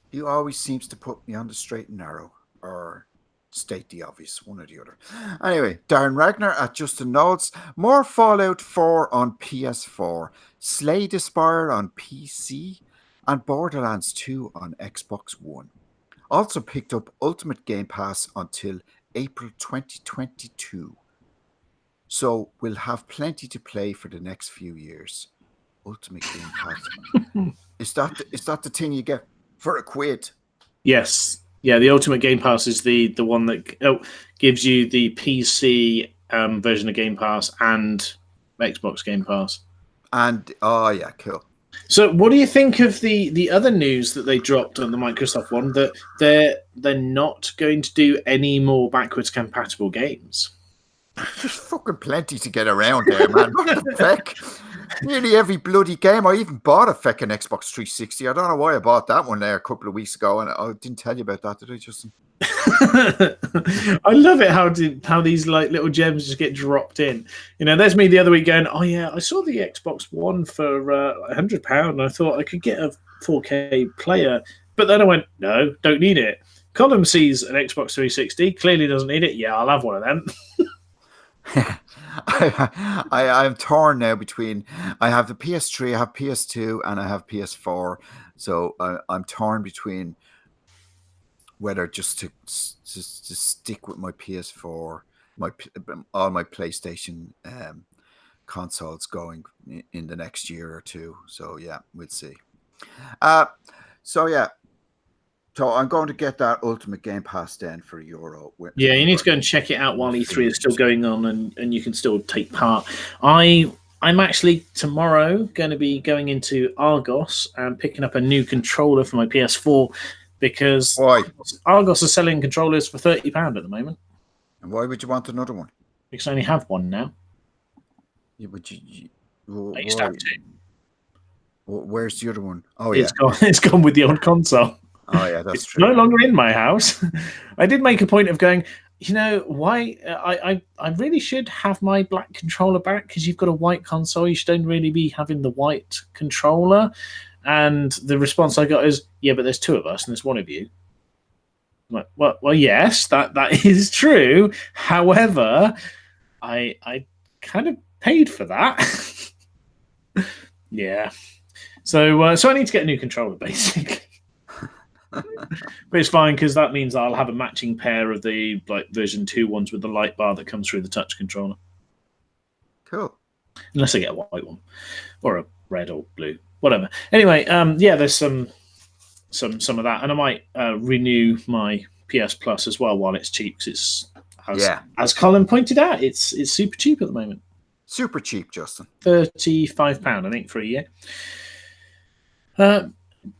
Speaker 2: He always seems to put me on the straight and narrow, or state the obvious, one or the other. Anyway, Darren Ragnar at Justin Nodes. More Fallout 4 on PS4, Slay the Spire on PC, and Borderlands 2 on Xbox One. Also picked up Ultimate Game Pass until April 2022. So we'll have plenty to play for the next few years. Ultimate Game Pass. Is that the thing you get for £1?
Speaker 1: Yes. Yeah, the Ultimate Game Pass is the one that gives you the PC version of Game Pass and Xbox Game Pass.
Speaker 2: And oh yeah, cool.
Speaker 1: So, what do you think of the other news that they dropped on the Microsoft one, that they're not going to do any more backwards compatible games?
Speaker 2: There's fucking plenty to get around there, man. What the heck? Nearly every bloody game. I even bought a fucking Xbox 360. I don't know why I bought that one there a couple of weeks ago, and I didn't tell you about that, did I, Justin?
Speaker 1: I love it how these like little gems just get dropped in. You know, there's me the other week going, oh yeah, I saw the Xbox One for £100, and I thought I could get a 4K player, but then I went, no, don't need it. Colin sees an Xbox 360, clearly doesn't need it. Yeah, I'll have one of them.
Speaker 2: I'm torn now between, I have the PS3, I have PS2, and I have PS4. So I'm torn between whether just to stick with my PS4, all my PlayStation consoles going in the next year or two. So yeah, we'll see. So I'm going to get that Ultimate Game Pass then for €1.
Speaker 1: Yeah, you need to go and check it out while E3 is still going on, and you can still take part. I'm actually tomorrow going to be going into Argos and picking up a new controller for my PS4 because
Speaker 2: why?
Speaker 1: Argos are selling controllers for £30 at the moment.
Speaker 2: And why would you want another one?
Speaker 1: Because I only have one now.
Speaker 2: Yeah, but
Speaker 1: I used to have two.
Speaker 2: Where's the other one? Oh, yeah.
Speaker 1: It's gone with the old console.
Speaker 2: Oh, yeah, that's true.
Speaker 1: No longer in my house. I did make a point of going, you know, why? I really should have my black controller back because you've got a white console. You shouldn't really be having the white controller. And the response I got is, yeah, but there's two of us and there's one of you. I'm like, well, yes, that is true. However, I kind of paid for that. Yeah. So I need to get a new controller, basically. But it's fine because that means I'll have a matching pair of the version 2 ones with the light bar that comes through the touch controller.
Speaker 2: Cool.
Speaker 1: Unless I get a white one or a red or blue, whatever. Anyway, there's some of that, and I might renew my PS Plus as well while it's cheap. Because as Colin pointed out, it's super cheap at the moment.
Speaker 2: Super cheap, Justin.
Speaker 1: £35, I think, for a year.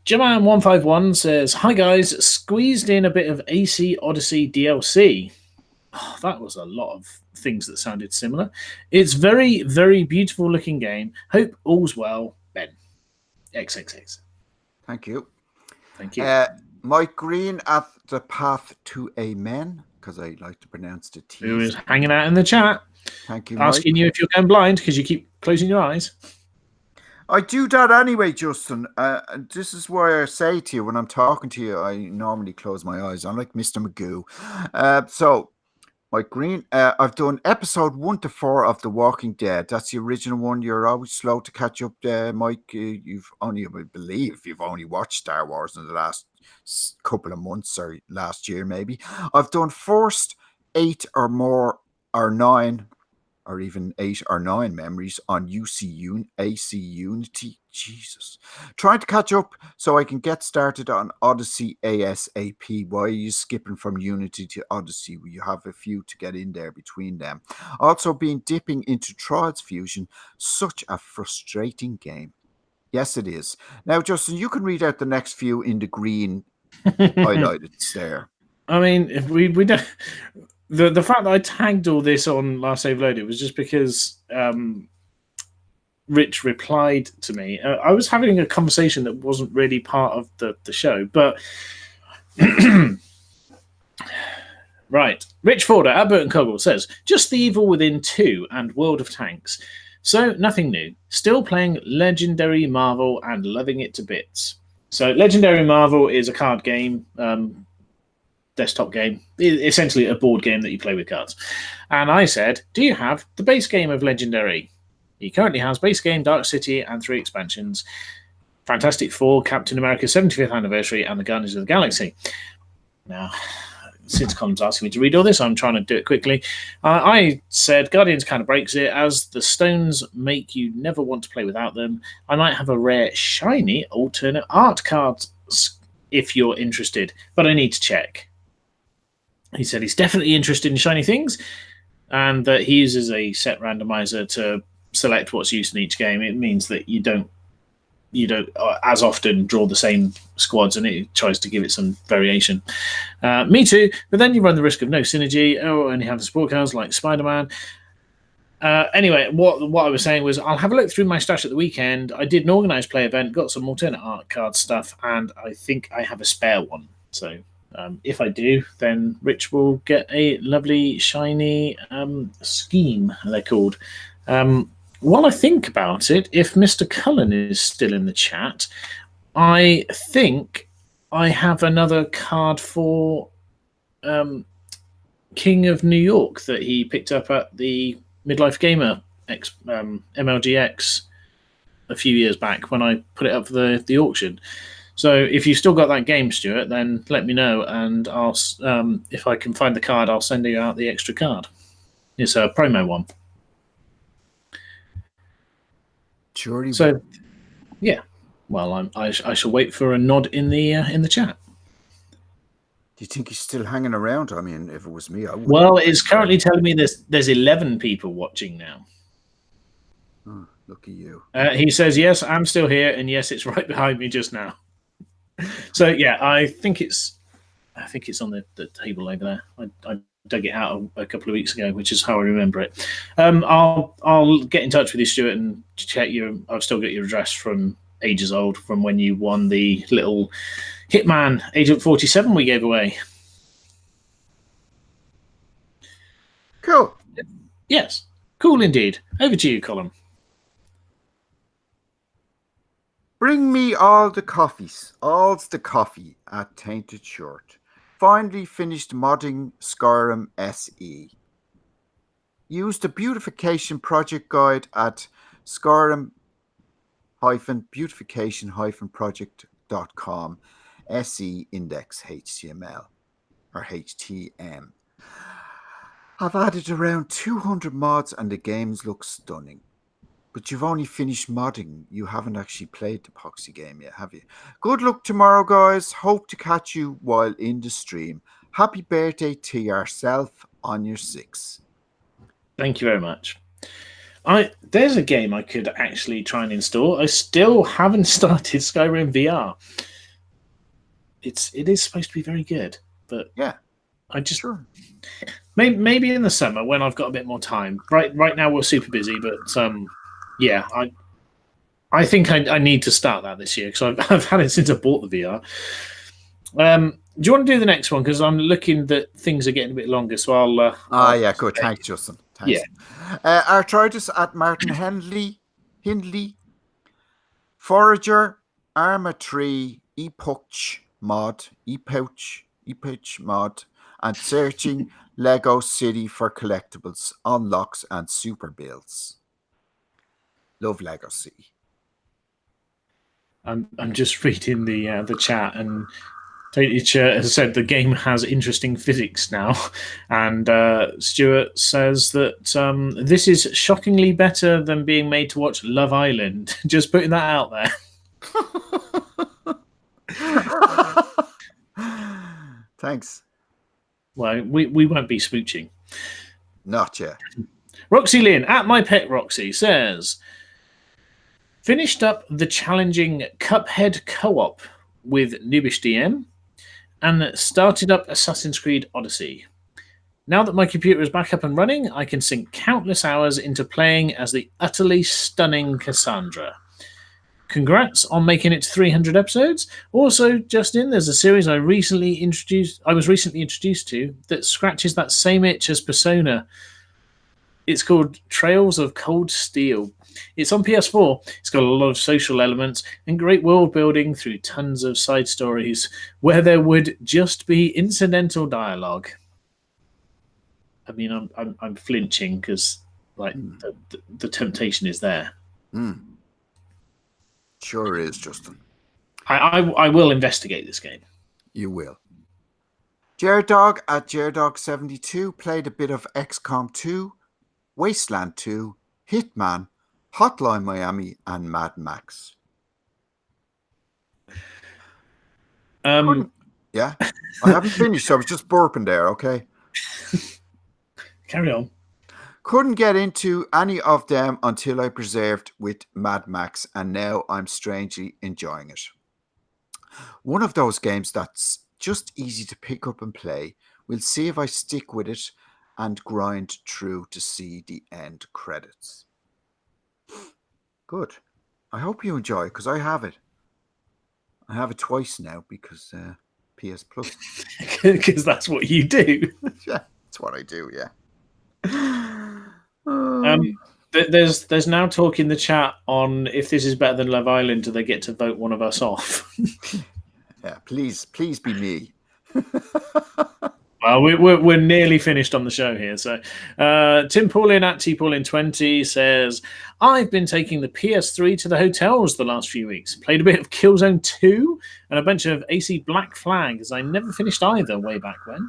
Speaker 1: Jaman151 says, hi guys, squeezed in a bit of AC Odyssey DLC. Oh, that was a lot of things that sounded similar. It's very, very beautiful looking game. Hope all's well, Ben. XXX.
Speaker 2: Thank you.
Speaker 1: Thank you.
Speaker 2: Mike Green at the Path to Amen, because I like to pronounce the T.
Speaker 1: Who is hanging out in the chat.
Speaker 2: Thank you,
Speaker 1: asking
Speaker 2: Mike.
Speaker 1: You if you're going blind because you keep closing your eyes.
Speaker 2: I do that anyway, Justin. This is why I say to you when I'm talking to you, I normally close my eyes. I'm like Mr. Magoo. So, Mike Green, I've done episode 1 to 4 of The Walking Dead. That's the original one. You're always slow to catch up there, Mike. I believe you've only watched Star Wars in the last couple of months or last year, maybe. I've done first 8 or more or 9 or even 8 or 9 memories on AC Unity. Jesus. Trying to catch up so I can get started on Odyssey ASAP. Why are you skipping from Unity to Odyssey? You have a few to get in there between them. Also, been dipping into Trials Fusion. Such a frustrating game. Yes, it is. Now, Justin, you can read out the next few in the green highlighted there.
Speaker 1: I mean, if we don't. The fact that I tagged all this on Last Save Loaded was just because Rich replied to me. I was having a conversation that wasn't really part of the show, but right. Rich Forder at Burton Coggle says, just The Evil Within 2 and World of Tanks. So, nothing new. Still playing Legendary Marvel and loving it to bits. So, Legendary Marvel is a card game, desktop game, essentially a board game that you play with cards. And I said, do you have the base game of Legendary? He currently has base game, Dark City, and 3 expansions. Fantastic Four, Captain America's 75th anniversary, and the Guardians of the Galaxy. Now, since Colin's asking me to read all this, I'm trying to do it quickly. I said Guardians kind of breaks it, as the stones make you never want to play without them. I might have a rare, shiny alternate art card if you're interested, but I need to check. He said he's definitely interested in shiny things, and that he uses a set randomizer to select what's used in each game. It means that you don't as often draw the same squads, and it tries to give it some variation. Me too, but then you run the risk of no synergy or only have the support cards like Spider-Man. Anyway, what I was saying was I'll have a look through my stash at the weekend. I did an organised play event, got some alternate art card stuff, and I think I have a spare one. So if I do, then Rich will get a lovely shiny scheme, they're called. While I think about it, if Mr. Cullen is still in the chat, I think I have another card for King of New York that he picked up at the Midlife Gamer MLGX a few years back when I put it up for the auction. So if you've still got that game, Stuart, then let me know, and I'll if I can find the card, I'll send you out the extra card. It's a promo one.
Speaker 2: Sure.
Speaker 1: So, yeah. Well, I shall wait for a nod in the chat.
Speaker 2: Do you think he's still hanging around? I mean, if it was me, I would.
Speaker 1: Well, it's currently telling me there's 11 people watching now.
Speaker 2: Oh, lucky you.
Speaker 1: He says, yes, I'm still here, and yes, it's right behind me just now. So, yeah, I think it's on the table over there. I dug it out a couple of weeks ago, which is how I remember it. I'll get in touch with you, Stuart, and check you. I've still got your address from ages old, from when you won the little Hitman Agent 47 we gave away.
Speaker 2: Cool.
Speaker 1: Yes, cool indeed. Over to you, Colin.
Speaker 2: Bring me all the coffee at Tainted Shirt. Finally finished modding Skyrim SE. Use the beautification project guide at Skyrim-beautification-project.com SE index HTML or HTM. I've added around 200 mods and the games look stunning. But you've only finished modding. You haven't actually played the Poxy game yet, have you? Good luck tomorrow, guys. Hope to catch you while in the stream. Happy birthday to yourself on your 6th.
Speaker 1: Thank you very much. There's a game I could actually try and install. I still haven't started Skyrim VR. It is supposed to be very good, but
Speaker 2: yeah,
Speaker 1: I just maybe in the summer when I've got a bit more time. Right now we're super busy, but yeah, I think I need to start that this year because I've had it since I bought the VR. Do you want to do the next one? Because I'm looking that things are getting a bit longer. So I'll.
Speaker 2: Yeah, good. Thanks, Justin. Thanks.
Speaker 1: Yeah.
Speaker 2: Arthritis at Martin Hindley. Forager, Arma Tree, Epoch mod, and searching Lego City for collectibles, unlocks, and super builds. Love Lego City.
Speaker 1: I'm just reading the chat, and has said the game has interesting physics now, and Stuart says that this is shockingly better than being made to watch Love Island. Just putting that out there.
Speaker 2: Thanks.
Speaker 1: Well, we won't be smooching.
Speaker 2: Not yet.
Speaker 1: Roxy Lynn, at My Pet Roxy, says, finished up the challenging Cuphead co-op with Noobish DM and started up Assassin's Creed Odyssey. Now that my computer is back up and running, I can sink countless hours into playing as the utterly stunning Cassandra. Congrats on making it to 300 episodes. Also, Justin, there's a series I was recently introduced to that scratches that same itch as Persona. It's called Trails of Cold Steel. It's on PS4. It's got a lot of social elements and great world building through tons of side stories where there would just be incidental dialogue. I mean, I'm flinching because the temptation is there.
Speaker 2: Mm. Sure is, Justin.
Speaker 1: I will investigate this game.
Speaker 2: You will. Jared Dog at JaredDog72 played a bit of XCOM 2, Wasteland 2, Hitman, Hotline Miami, and Mad Max. Yeah, I haven't finished. I was just burping there, okay?
Speaker 1: Carry on.
Speaker 2: Couldn't get into any of them until I preserved with Mad Max, and now I'm strangely enjoying it. One of those games that's just easy to pick up and play. We'll see if I stick with it and grind through to see the end credits. Good. I hope you enjoy it, because I have it. I have it twice now because PS Plus.
Speaker 1: Because that's what you do.
Speaker 2: Yeah, that's what I do, yeah.
Speaker 1: There's now talk in the chat on if this is better than Love Island, do they get to vote one of us off?
Speaker 2: Yeah, please be me.
Speaker 1: Well, we're nearly finished on the show here. So Tim Paulin at TPaulin20 says, I've been taking the PS3 to the hotels the last few weeks. Played a bit of Killzone 2 and a bunch of AC Black Flag, as I never finished either way back when.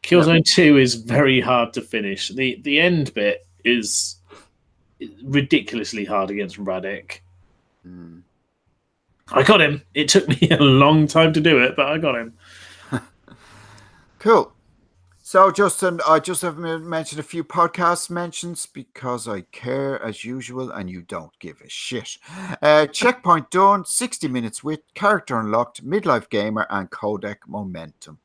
Speaker 1: Killzone 2 is very hard to finish. The end bit is ridiculously hard against Radic.
Speaker 2: Mm.
Speaker 1: I got him. It took me a long time to do it, but I got him.
Speaker 2: Cool. So, Justin, I just have mentioned a few podcast mentions because I care as usual and you don't give a shit. Checkpoint done, 60 minutes with, character unlocked, Midlife Gamer, and Codec Momentum.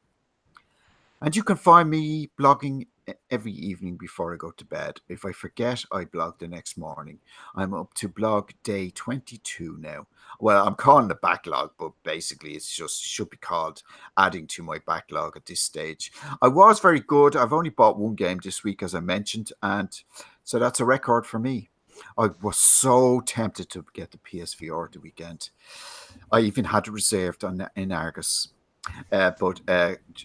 Speaker 2: And you can find me blogging every evening before I go to bed. If I forget, I blog the next morning. I'm up to blog day 22 now. Well, I'm calling it backlog, but basically it's just should be called adding to my backlog at this stage. I was very good. I've only bought one game this week, as I mentioned, and so that's a record for me. I was so tempted to get the PSVR the weekend. I even had it reserved in Argus. But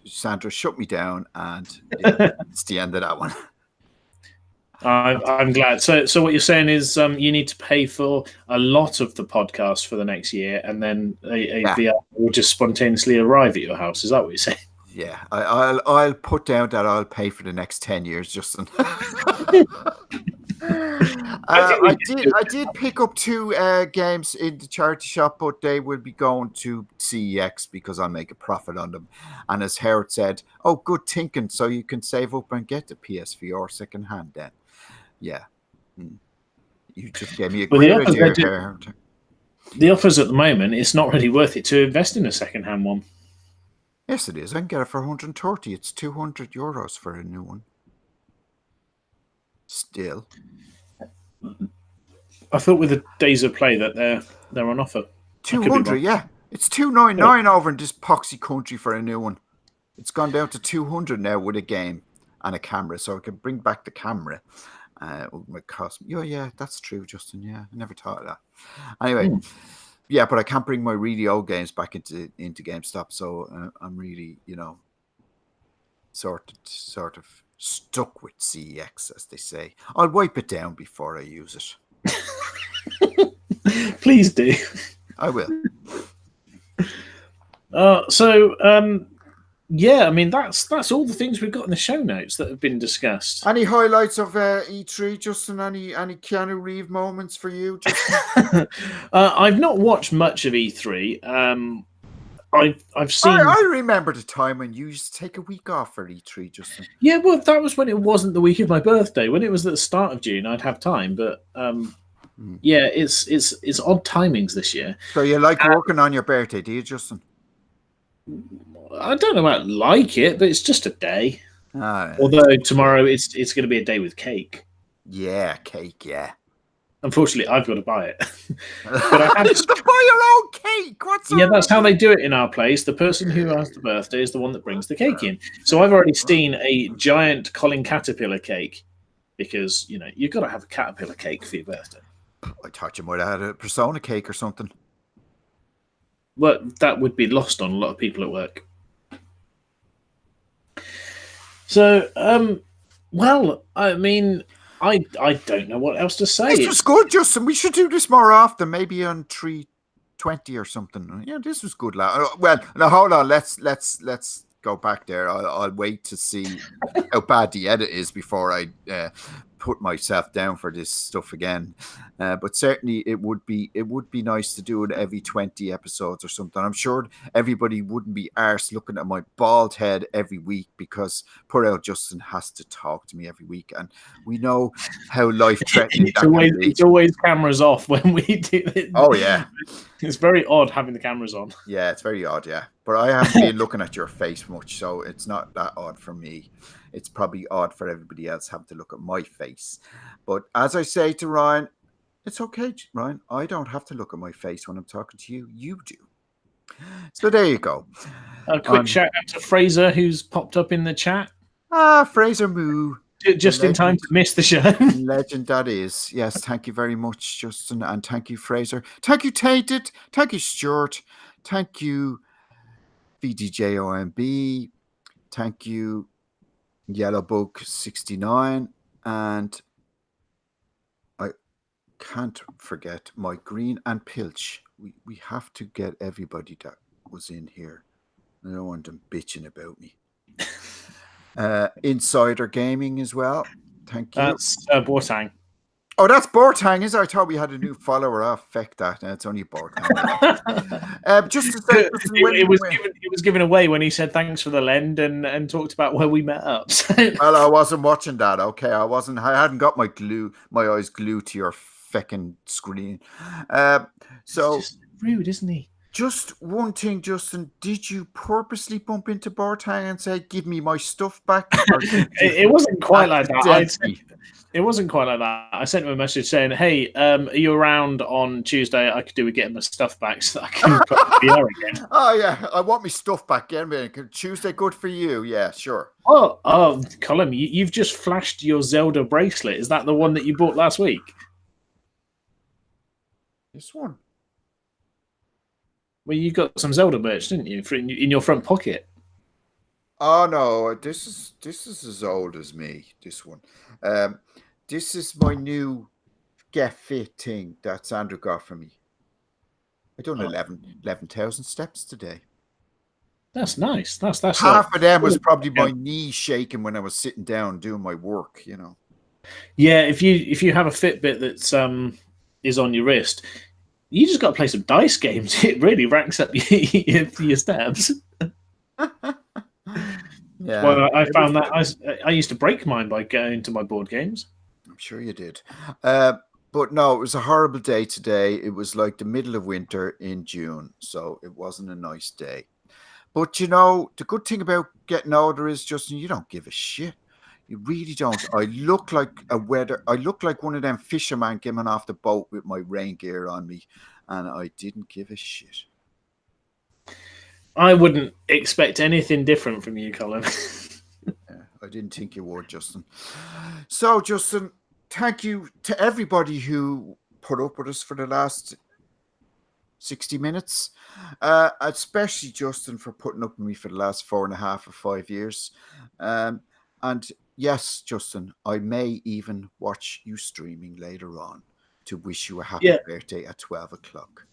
Speaker 2: Sandra shut me down, and it's the end of that one.
Speaker 1: I'm glad. So what you're saying is you need to pay for a lot of the podcast for the next year, and then a VR will just spontaneously arrive at your house. Is that what you're saying?
Speaker 2: Yeah, I'll put down that I'll pay for the next 10 years, Justin. I did pick up 2 games in the charity shop, but they will be going to CEX because I'll make a profit on them. And as Howard said, oh, good thinking, so you can save up and get the PSVR second hand then. Yeah. You just gave me a great idea, Howard.
Speaker 1: The offers at the moment, it's not really worth it to invest in a second hand one.
Speaker 2: Yes, it is. I can get it for 130. It's €200 for a new one. Still.
Speaker 1: I thought with the days of play that they're on offer.
Speaker 2: 200, yeah. It's 299 over in this poxy country for a new one. It's gone down to 200 now with a game and a camera, so I can bring back the camera. My cost. Yeah, that's true, Justin. Yeah, I never thought of that. Anyway, yeah, but I can't bring my really old games back into GameStop, so I'm really, sort of stuck with CEX, as they say. I'll wipe it down before I use it.
Speaker 1: Please do.
Speaker 2: I will.
Speaker 1: Yeah, I mean that's all the things we've got in the show notes that have been discussed.
Speaker 2: Any highlights of E3, Justin? Any Keanu Reeves moments for you, Justin?
Speaker 1: I've not watched much of E3. I've seen.
Speaker 2: I remember the time when you used to take a week off for E3, Justin.
Speaker 1: Yeah, well, that was when it wasn't the week of my birthday. When it was at the start of June, I'd have time. But yeah, it's odd timings this year.
Speaker 2: So you like working on your birthday, do you, Justin?
Speaker 1: I don't know about like it, but it's just a day.
Speaker 2: Ah,
Speaker 1: Although tomorrow it's going to be a day with cake.
Speaker 2: yeah, cake, yeah.
Speaker 1: Unfortunately, I've got to buy it.
Speaker 2: But I have to buy your own cake.
Speaker 1: Yeah, that's how they do it in our place. The person who has the birthday is the one that brings the cake in. So I've already seen a giant Colin Caterpillar cake because you've got to have a caterpillar cake for your birthday.
Speaker 2: I thought you might have had a Persona cake or something.
Speaker 1: Well, that would be lost on a lot of people at work. So, well, I mean, I don't know what else to say.
Speaker 2: This was good, Justin. We should do this more often, maybe on 320 or something. Yeah, this was good. Well, now hold on. Let's go back there. I'll wait to see how bad the edit is before I put myself down for this stuff again. But certainly it would be nice to do it every 20 episodes or something. I'm sure everybody wouldn't be arse looking at my bald head every week because poor old Justin has to talk to me every week, and we know how life-threatening
Speaker 1: it's always cameras off when we do it.
Speaker 2: Oh yeah,
Speaker 1: it's very odd having the cameras on.
Speaker 2: Yeah, it's very odd. Yeah, but I haven't been looking at your face much, so it's not that odd for me. It's probably odd for everybody else having to look at my face. But as I say to Ryan, it's okay, Ryan. I don't have to look at my face when I'm talking to you. You do. So there you go.
Speaker 1: A quick shout out to Fraser, who's popped up in the chat.
Speaker 2: Fraser Moo.
Speaker 1: Just in time to miss the show.
Speaker 2: Legend that is. Yes, thank you very much, Justin. And thank you, Fraser. Thank you, Tainted. Thank you, Stuart. Thank you, VDJOMB. Thank you, Yellowbug69. And I can't forget my Green and Pilch. We have to get everybody that was in here. I don't want them bitching about me. Insider Gaming as well. Thank you.
Speaker 1: That's Bortang.
Speaker 2: Oh, that's Bortang, is it? I thought we had a new follower. Oh, feck that. No, it's only Bortang. Just to say,
Speaker 1: it was given away when he said thanks for the lend and talked about where we met up. So.
Speaker 2: Well, I wasn't watching that. Okay, I hadn't got my eyes glued to your fecking screen. So
Speaker 1: it's just rude, isn't he?
Speaker 2: Just one thing, Justin. Did you purposely bump into Bortang and say, "Give me my stuff back"?
Speaker 1: It wasn't quite like that. It wasn't quite like that. I sent him a message saying, "Hey, are you around on Tuesday? I could do with getting my stuff back so that I can put the VR again."
Speaker 2: Oh yeah, I want my stuff back again. Tuesday, good for you. Yeah, sure.
Speaker 1: Oh, Colin, you've just flashed your Zelda bracelet. Is that the one that you bought last week?
Speaker 2: This one.
Speaker 1: Well, you got some Zelda merch, didn't you, in your front pocket?
Speaker 2: Oh no, this is as old as me. This one, this is my new Get Fit thing that Sandra got for me. I done 11,000 steps today.
Speaker 1: That's nice. That's
Speaker 2: half of them was probably my knee shaking when I was sitting down doing my work.
Speaker 1: Yeah, if you have a Fitbit that's is on your wrist. You just got to play some dice games. It really ranks up your steps.
Speaker 2: Yeah.
Speaker 1: Well, I found that I used to break mine by going to my board games.
Speaker 2: I'm sure you did. But no, it was a horrible day today. It was like the middle of winter in June, so it wasn't a nice day. But the good thing about getting older is, Justin, you don't give a shit. You really don't. I look like one of them fishermen coming off the boat with my rain gear on me, and I didn't give a shit.
Speaker 1: I wouldn't expect anything different from you, Colin.
Speaker 2: Yeah, I didn't think you would, Justin. So, Justin, thank you to everybody who put up with us for the last 60 minutes, especially Justin for putting up with me for the last 4.5 or 5 years. And yes, Justin, I may even watch you streaming later on to wish you a happy birthday at 12 o'clock.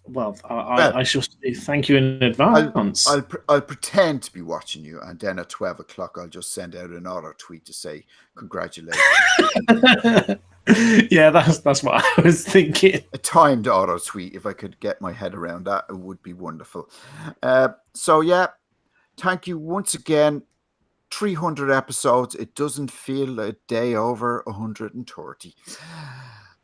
Speaker 1: Well,
Speaker 2: Well,
Speaker 1: I shall say thank you in advance.
Speaker 2: I'll pretend to be watching you, and then at 12 o'clock, I'll just send out another tweet to say congratulations.
Speaker 1: Yeah, that's what I was thinking.
Speaker 2: A timed auto tweet, if I could get my head around that, it would be wonderful. So yeah, thank you once again. 300 episodes. It doesn't feel a day over 130.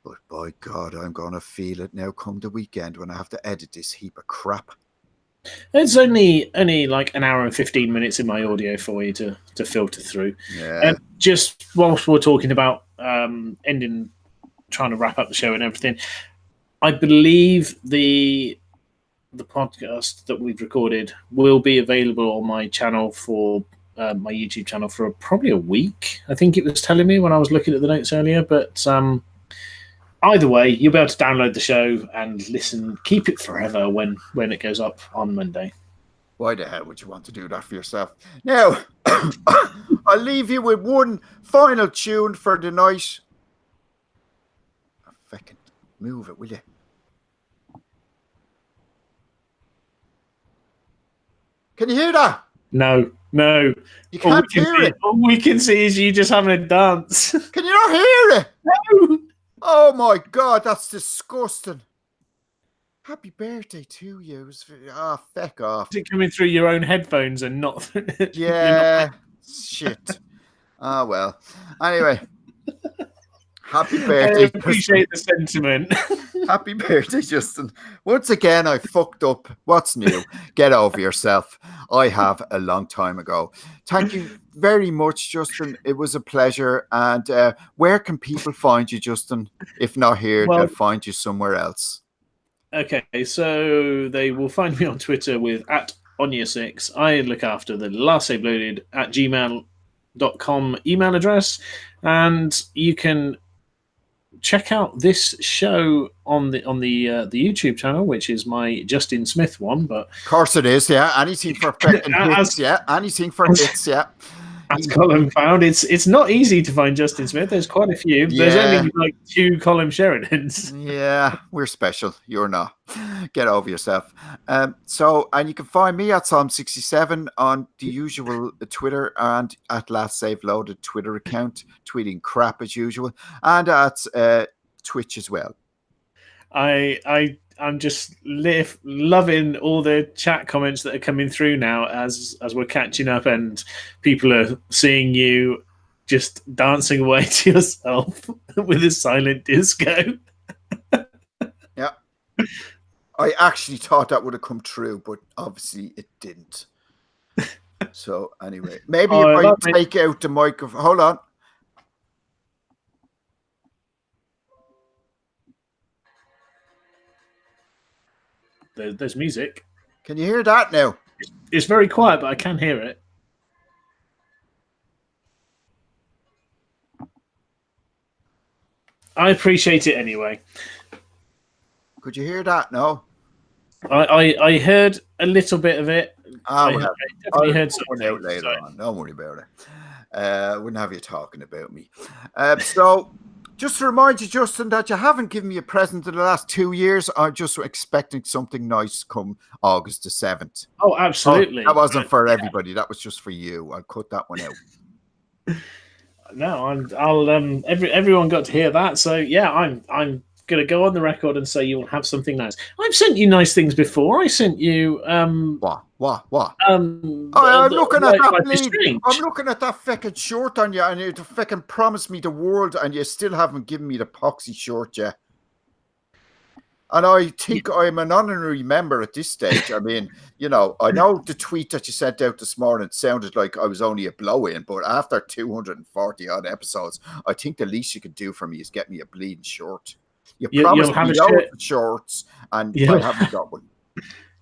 Speaker 2: But by God, I'm going to feel it now come the weekend when I have to edit this heap of crap.
Speaker 1: It's only like an hour and 15 minutes in my audio for you to filter through.
Speaker 2: Yeah.
Speaker 1: And just whilst we're talking about trying to wrap up the show and everything, I believe the podcast that we've recorded will be available on my channel for my YouTube channel for probably a week. I think it was telling me when I was looking at the notes earlier, but either way, you'll be able to download the show and listen, keep it forever when it goes up on Monday.
Speaker 2: Why the hell would you want to do that for yourself? Now, I'll leave you with one final tune for the night. Fucking move it, will you? Can you hear that?
Speaker 1: No.
Speaker 2: You can't hear it.
Speaker 1: All we can see is you just having a dance.
Speaker 2: Can you not hear it?
Speaker 1: No.
Speaker 2: Oh my God, that's disgusting. Happy birthday to you. Feck off.
Speaker 1: Is it coming through your own headphones and not?
Speaker 2: Yeah, shit. Ah, well. Anyway, happy birthday.
Speaker 1: I appreciate the sentiment.
Speaker 2: Happy birthday, Justin. Once again, I fucked up. What's new? Get over yourself. I have a long time ago. Thank you very much, Justin. It was a pleasure. And where can people find you, Justin? If not here, they'll find you somewhere else.
Speaker 1: Okay, so they will find me on Twitter with @Onya6. I look after the last save loaded @gmail.com email address, and you can check out this show on the YouTube channel, which is my Justin Smith one. But
Speaker 2: of course it is, yeah. Anything for fucking hits, yeah. Anything for hits, yeah.
Speaker 1: As Colin found, it's not easy to find Justin Smith. There's quite a few. Yeah. There's only like 2 Colin Sheridans.
Speaker 2: Yeah, we're special. You're not. Get over yourself. And you can find me at Psalm67 on the usual Twitter and at Last Save Loaded Twitter account, tweeting crap as usual, and at Twitch as well.
Speaker 1: I'm just loving all the chat comments that are coming through now as we're catching up and people are seeing you just dancing away to yourself with a silent disco.
Speaker 2: Yeah. I actually thought that would have come true, but obviously it didn't. So anyway, maybe if I take out the microphone. Hold on.
Speaker 1: There's music.
Speaker 2: Can you hear that now?
Speaker 1: It's very quiet, but I can hear it. I appreciate it anyway.
Speaker 2: Could you hear that? No?
Speaker 1: I heard a little bit of it.
Speaker 2: I
Speaker 1: definitely heard something
Speaker 2: out later on. Don't worry about it. I wouldn't have you talking about me. So just to remind you, Justin, that you haven't given me a present in the last 2 years. I'm just expecting something nice come August the 7th.
Speaker 1: Oh, absolutely.
Speaker 2: That wasn't for everybody. That was just for you. I'll cut that one out.
Speaker 1: No, everyone got to hear that. So yeah, I'm going to go on the record and say you'll have something nice. I've sent you nice things before. I sent you
Speaker 2: what?
Speaker 1: I'm
Speaker 2: looking at that. I'm looking at that fucking short on you, and you fucking promised me the world, and you still haven't given me the poxy short yet. And I think I'm an honorary member at this stage. I mean, I know the tweet that you sent out this morning sounded like I was only a blow-in, but after 240 odd episodes, I think the least you could do for me is get me a bleeding short. You promised me loads of shorts, and I haven't got one.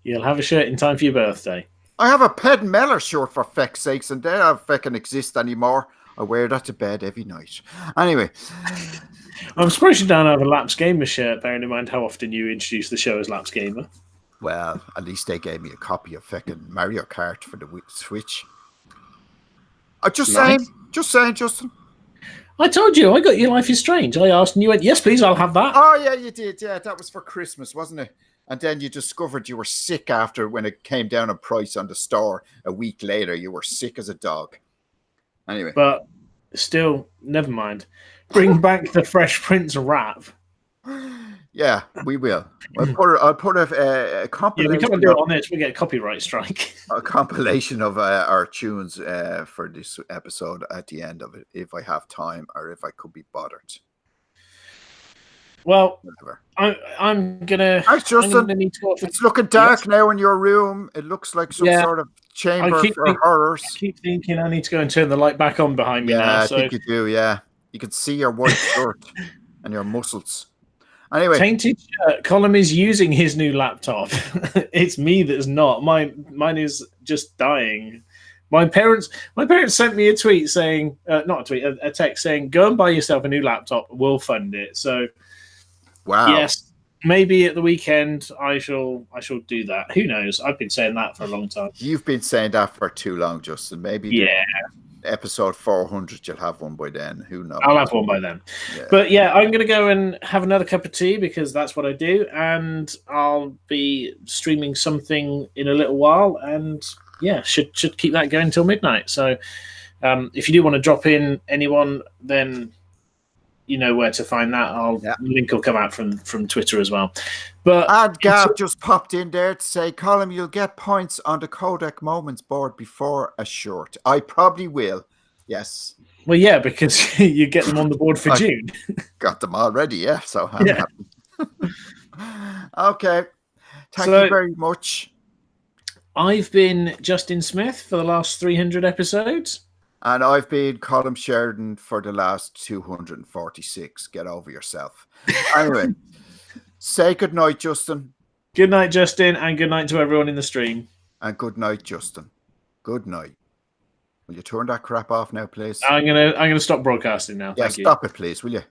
Speaker 1: You'll have a shirt in time for your birthday.
Speaker 2: I have a Ped Meller shirt, for feck's sakes, and they don't fucking exist anymore. I wear that to bed every night. Anyway.
Speaker 1: I'm surprised you don't have a Laps Gamer shirt, bearing in mind how often you introduce the show as Laps Gamer.
Speaker 2: Well, at least they gave me a copy of fucking Mario Kart for the Switch. Just saying, Justin.
Speaker 1: I told you, I got you Life is Strange. I asked and you went, yes, please, I'll have that.
Speaker 2: Oh, yeah, you did. Yeah, that was for Christmas, wasn't it? and then you discovered you were sick after when it came down in price on the store a week later. You were sick as a dog. Anyway.
Speaker 1: But still, never mind. Bring back the Fresh Prince rap.
Speaker 2: Yeah, we will. I'll put a compilation.
Speaker 1: Yeah, we can't do it on this. We get a copyright strike.
Speaker 2: A compilation of our tunes for this episode at the end of it, if I have time or if I could be bothered.
Speaker 1: Well,
Speaker 2: whatever.
Speaker 1: I'm gonna.
Speaker 2: Thanks, Justin.
Speaker 1: Need to
Speaker 2: it's looking dark now in your room. It looks like some sort of chamber for horrors.
Speaker 1: I keep thinking I need to go and turn the light back on behind me now.
Speaker 2: I think you do. Yeah, you can see your white shirt and your muscles. Anyway,
Speaker 1: Tainted Shirt. Colin is using his new laptop. It's me that's not. Mine is just dying. My parents sent me a tweet saying, not a tweet, a text saying, "Go and buy yourself a new laptop. We'll fund it." So,
Speaker 2: wow.
Speaker 1: Yes, maybe at the weekend I shall do that. Who knows? I've been saying that for a long time.
Speaker 2: You've been saying that for too long, Justin. Maybe episode 400 you'll have one by then. Who knows?
Speaker 1: I'll have one by then. But yeah, I'm gonna go and have another cup of tea because that's what I do, and I'll be streaming something in a little while, and should keep that going till midnight. So if you do want to drop in anyone, then you know where to find that. Link will come out from Twitter as well. But
Speaker 2: Gav just popped in there to say, Colin, you'll get points on the Codec Moments board before a shirt. I probably will. Yes.
Speaker 1: Well, yeah, because you get them on the board for June.
Speaker 2: Got them already, yeah. So I'm happy. Okay. Thank you very much.
Speaker 1: I've been Justin Smith for the last 300 episodes.
Speaker 2: And I've been Colin Sheridan for the last 246. Get over yourself. Anyway, say good night, Justin.
Speaker 1: Good night, Justin, and good night to everyone in the stream.
Speaker 2: And good night, Justin. Good night. Will you turn that crap off now, please?
Speaker 1: I'm gonna stop broadcasting now.
Speaker 2: Yeah,
Speaker 1: Thank you.
Speaker 2: Stop it, please, will you?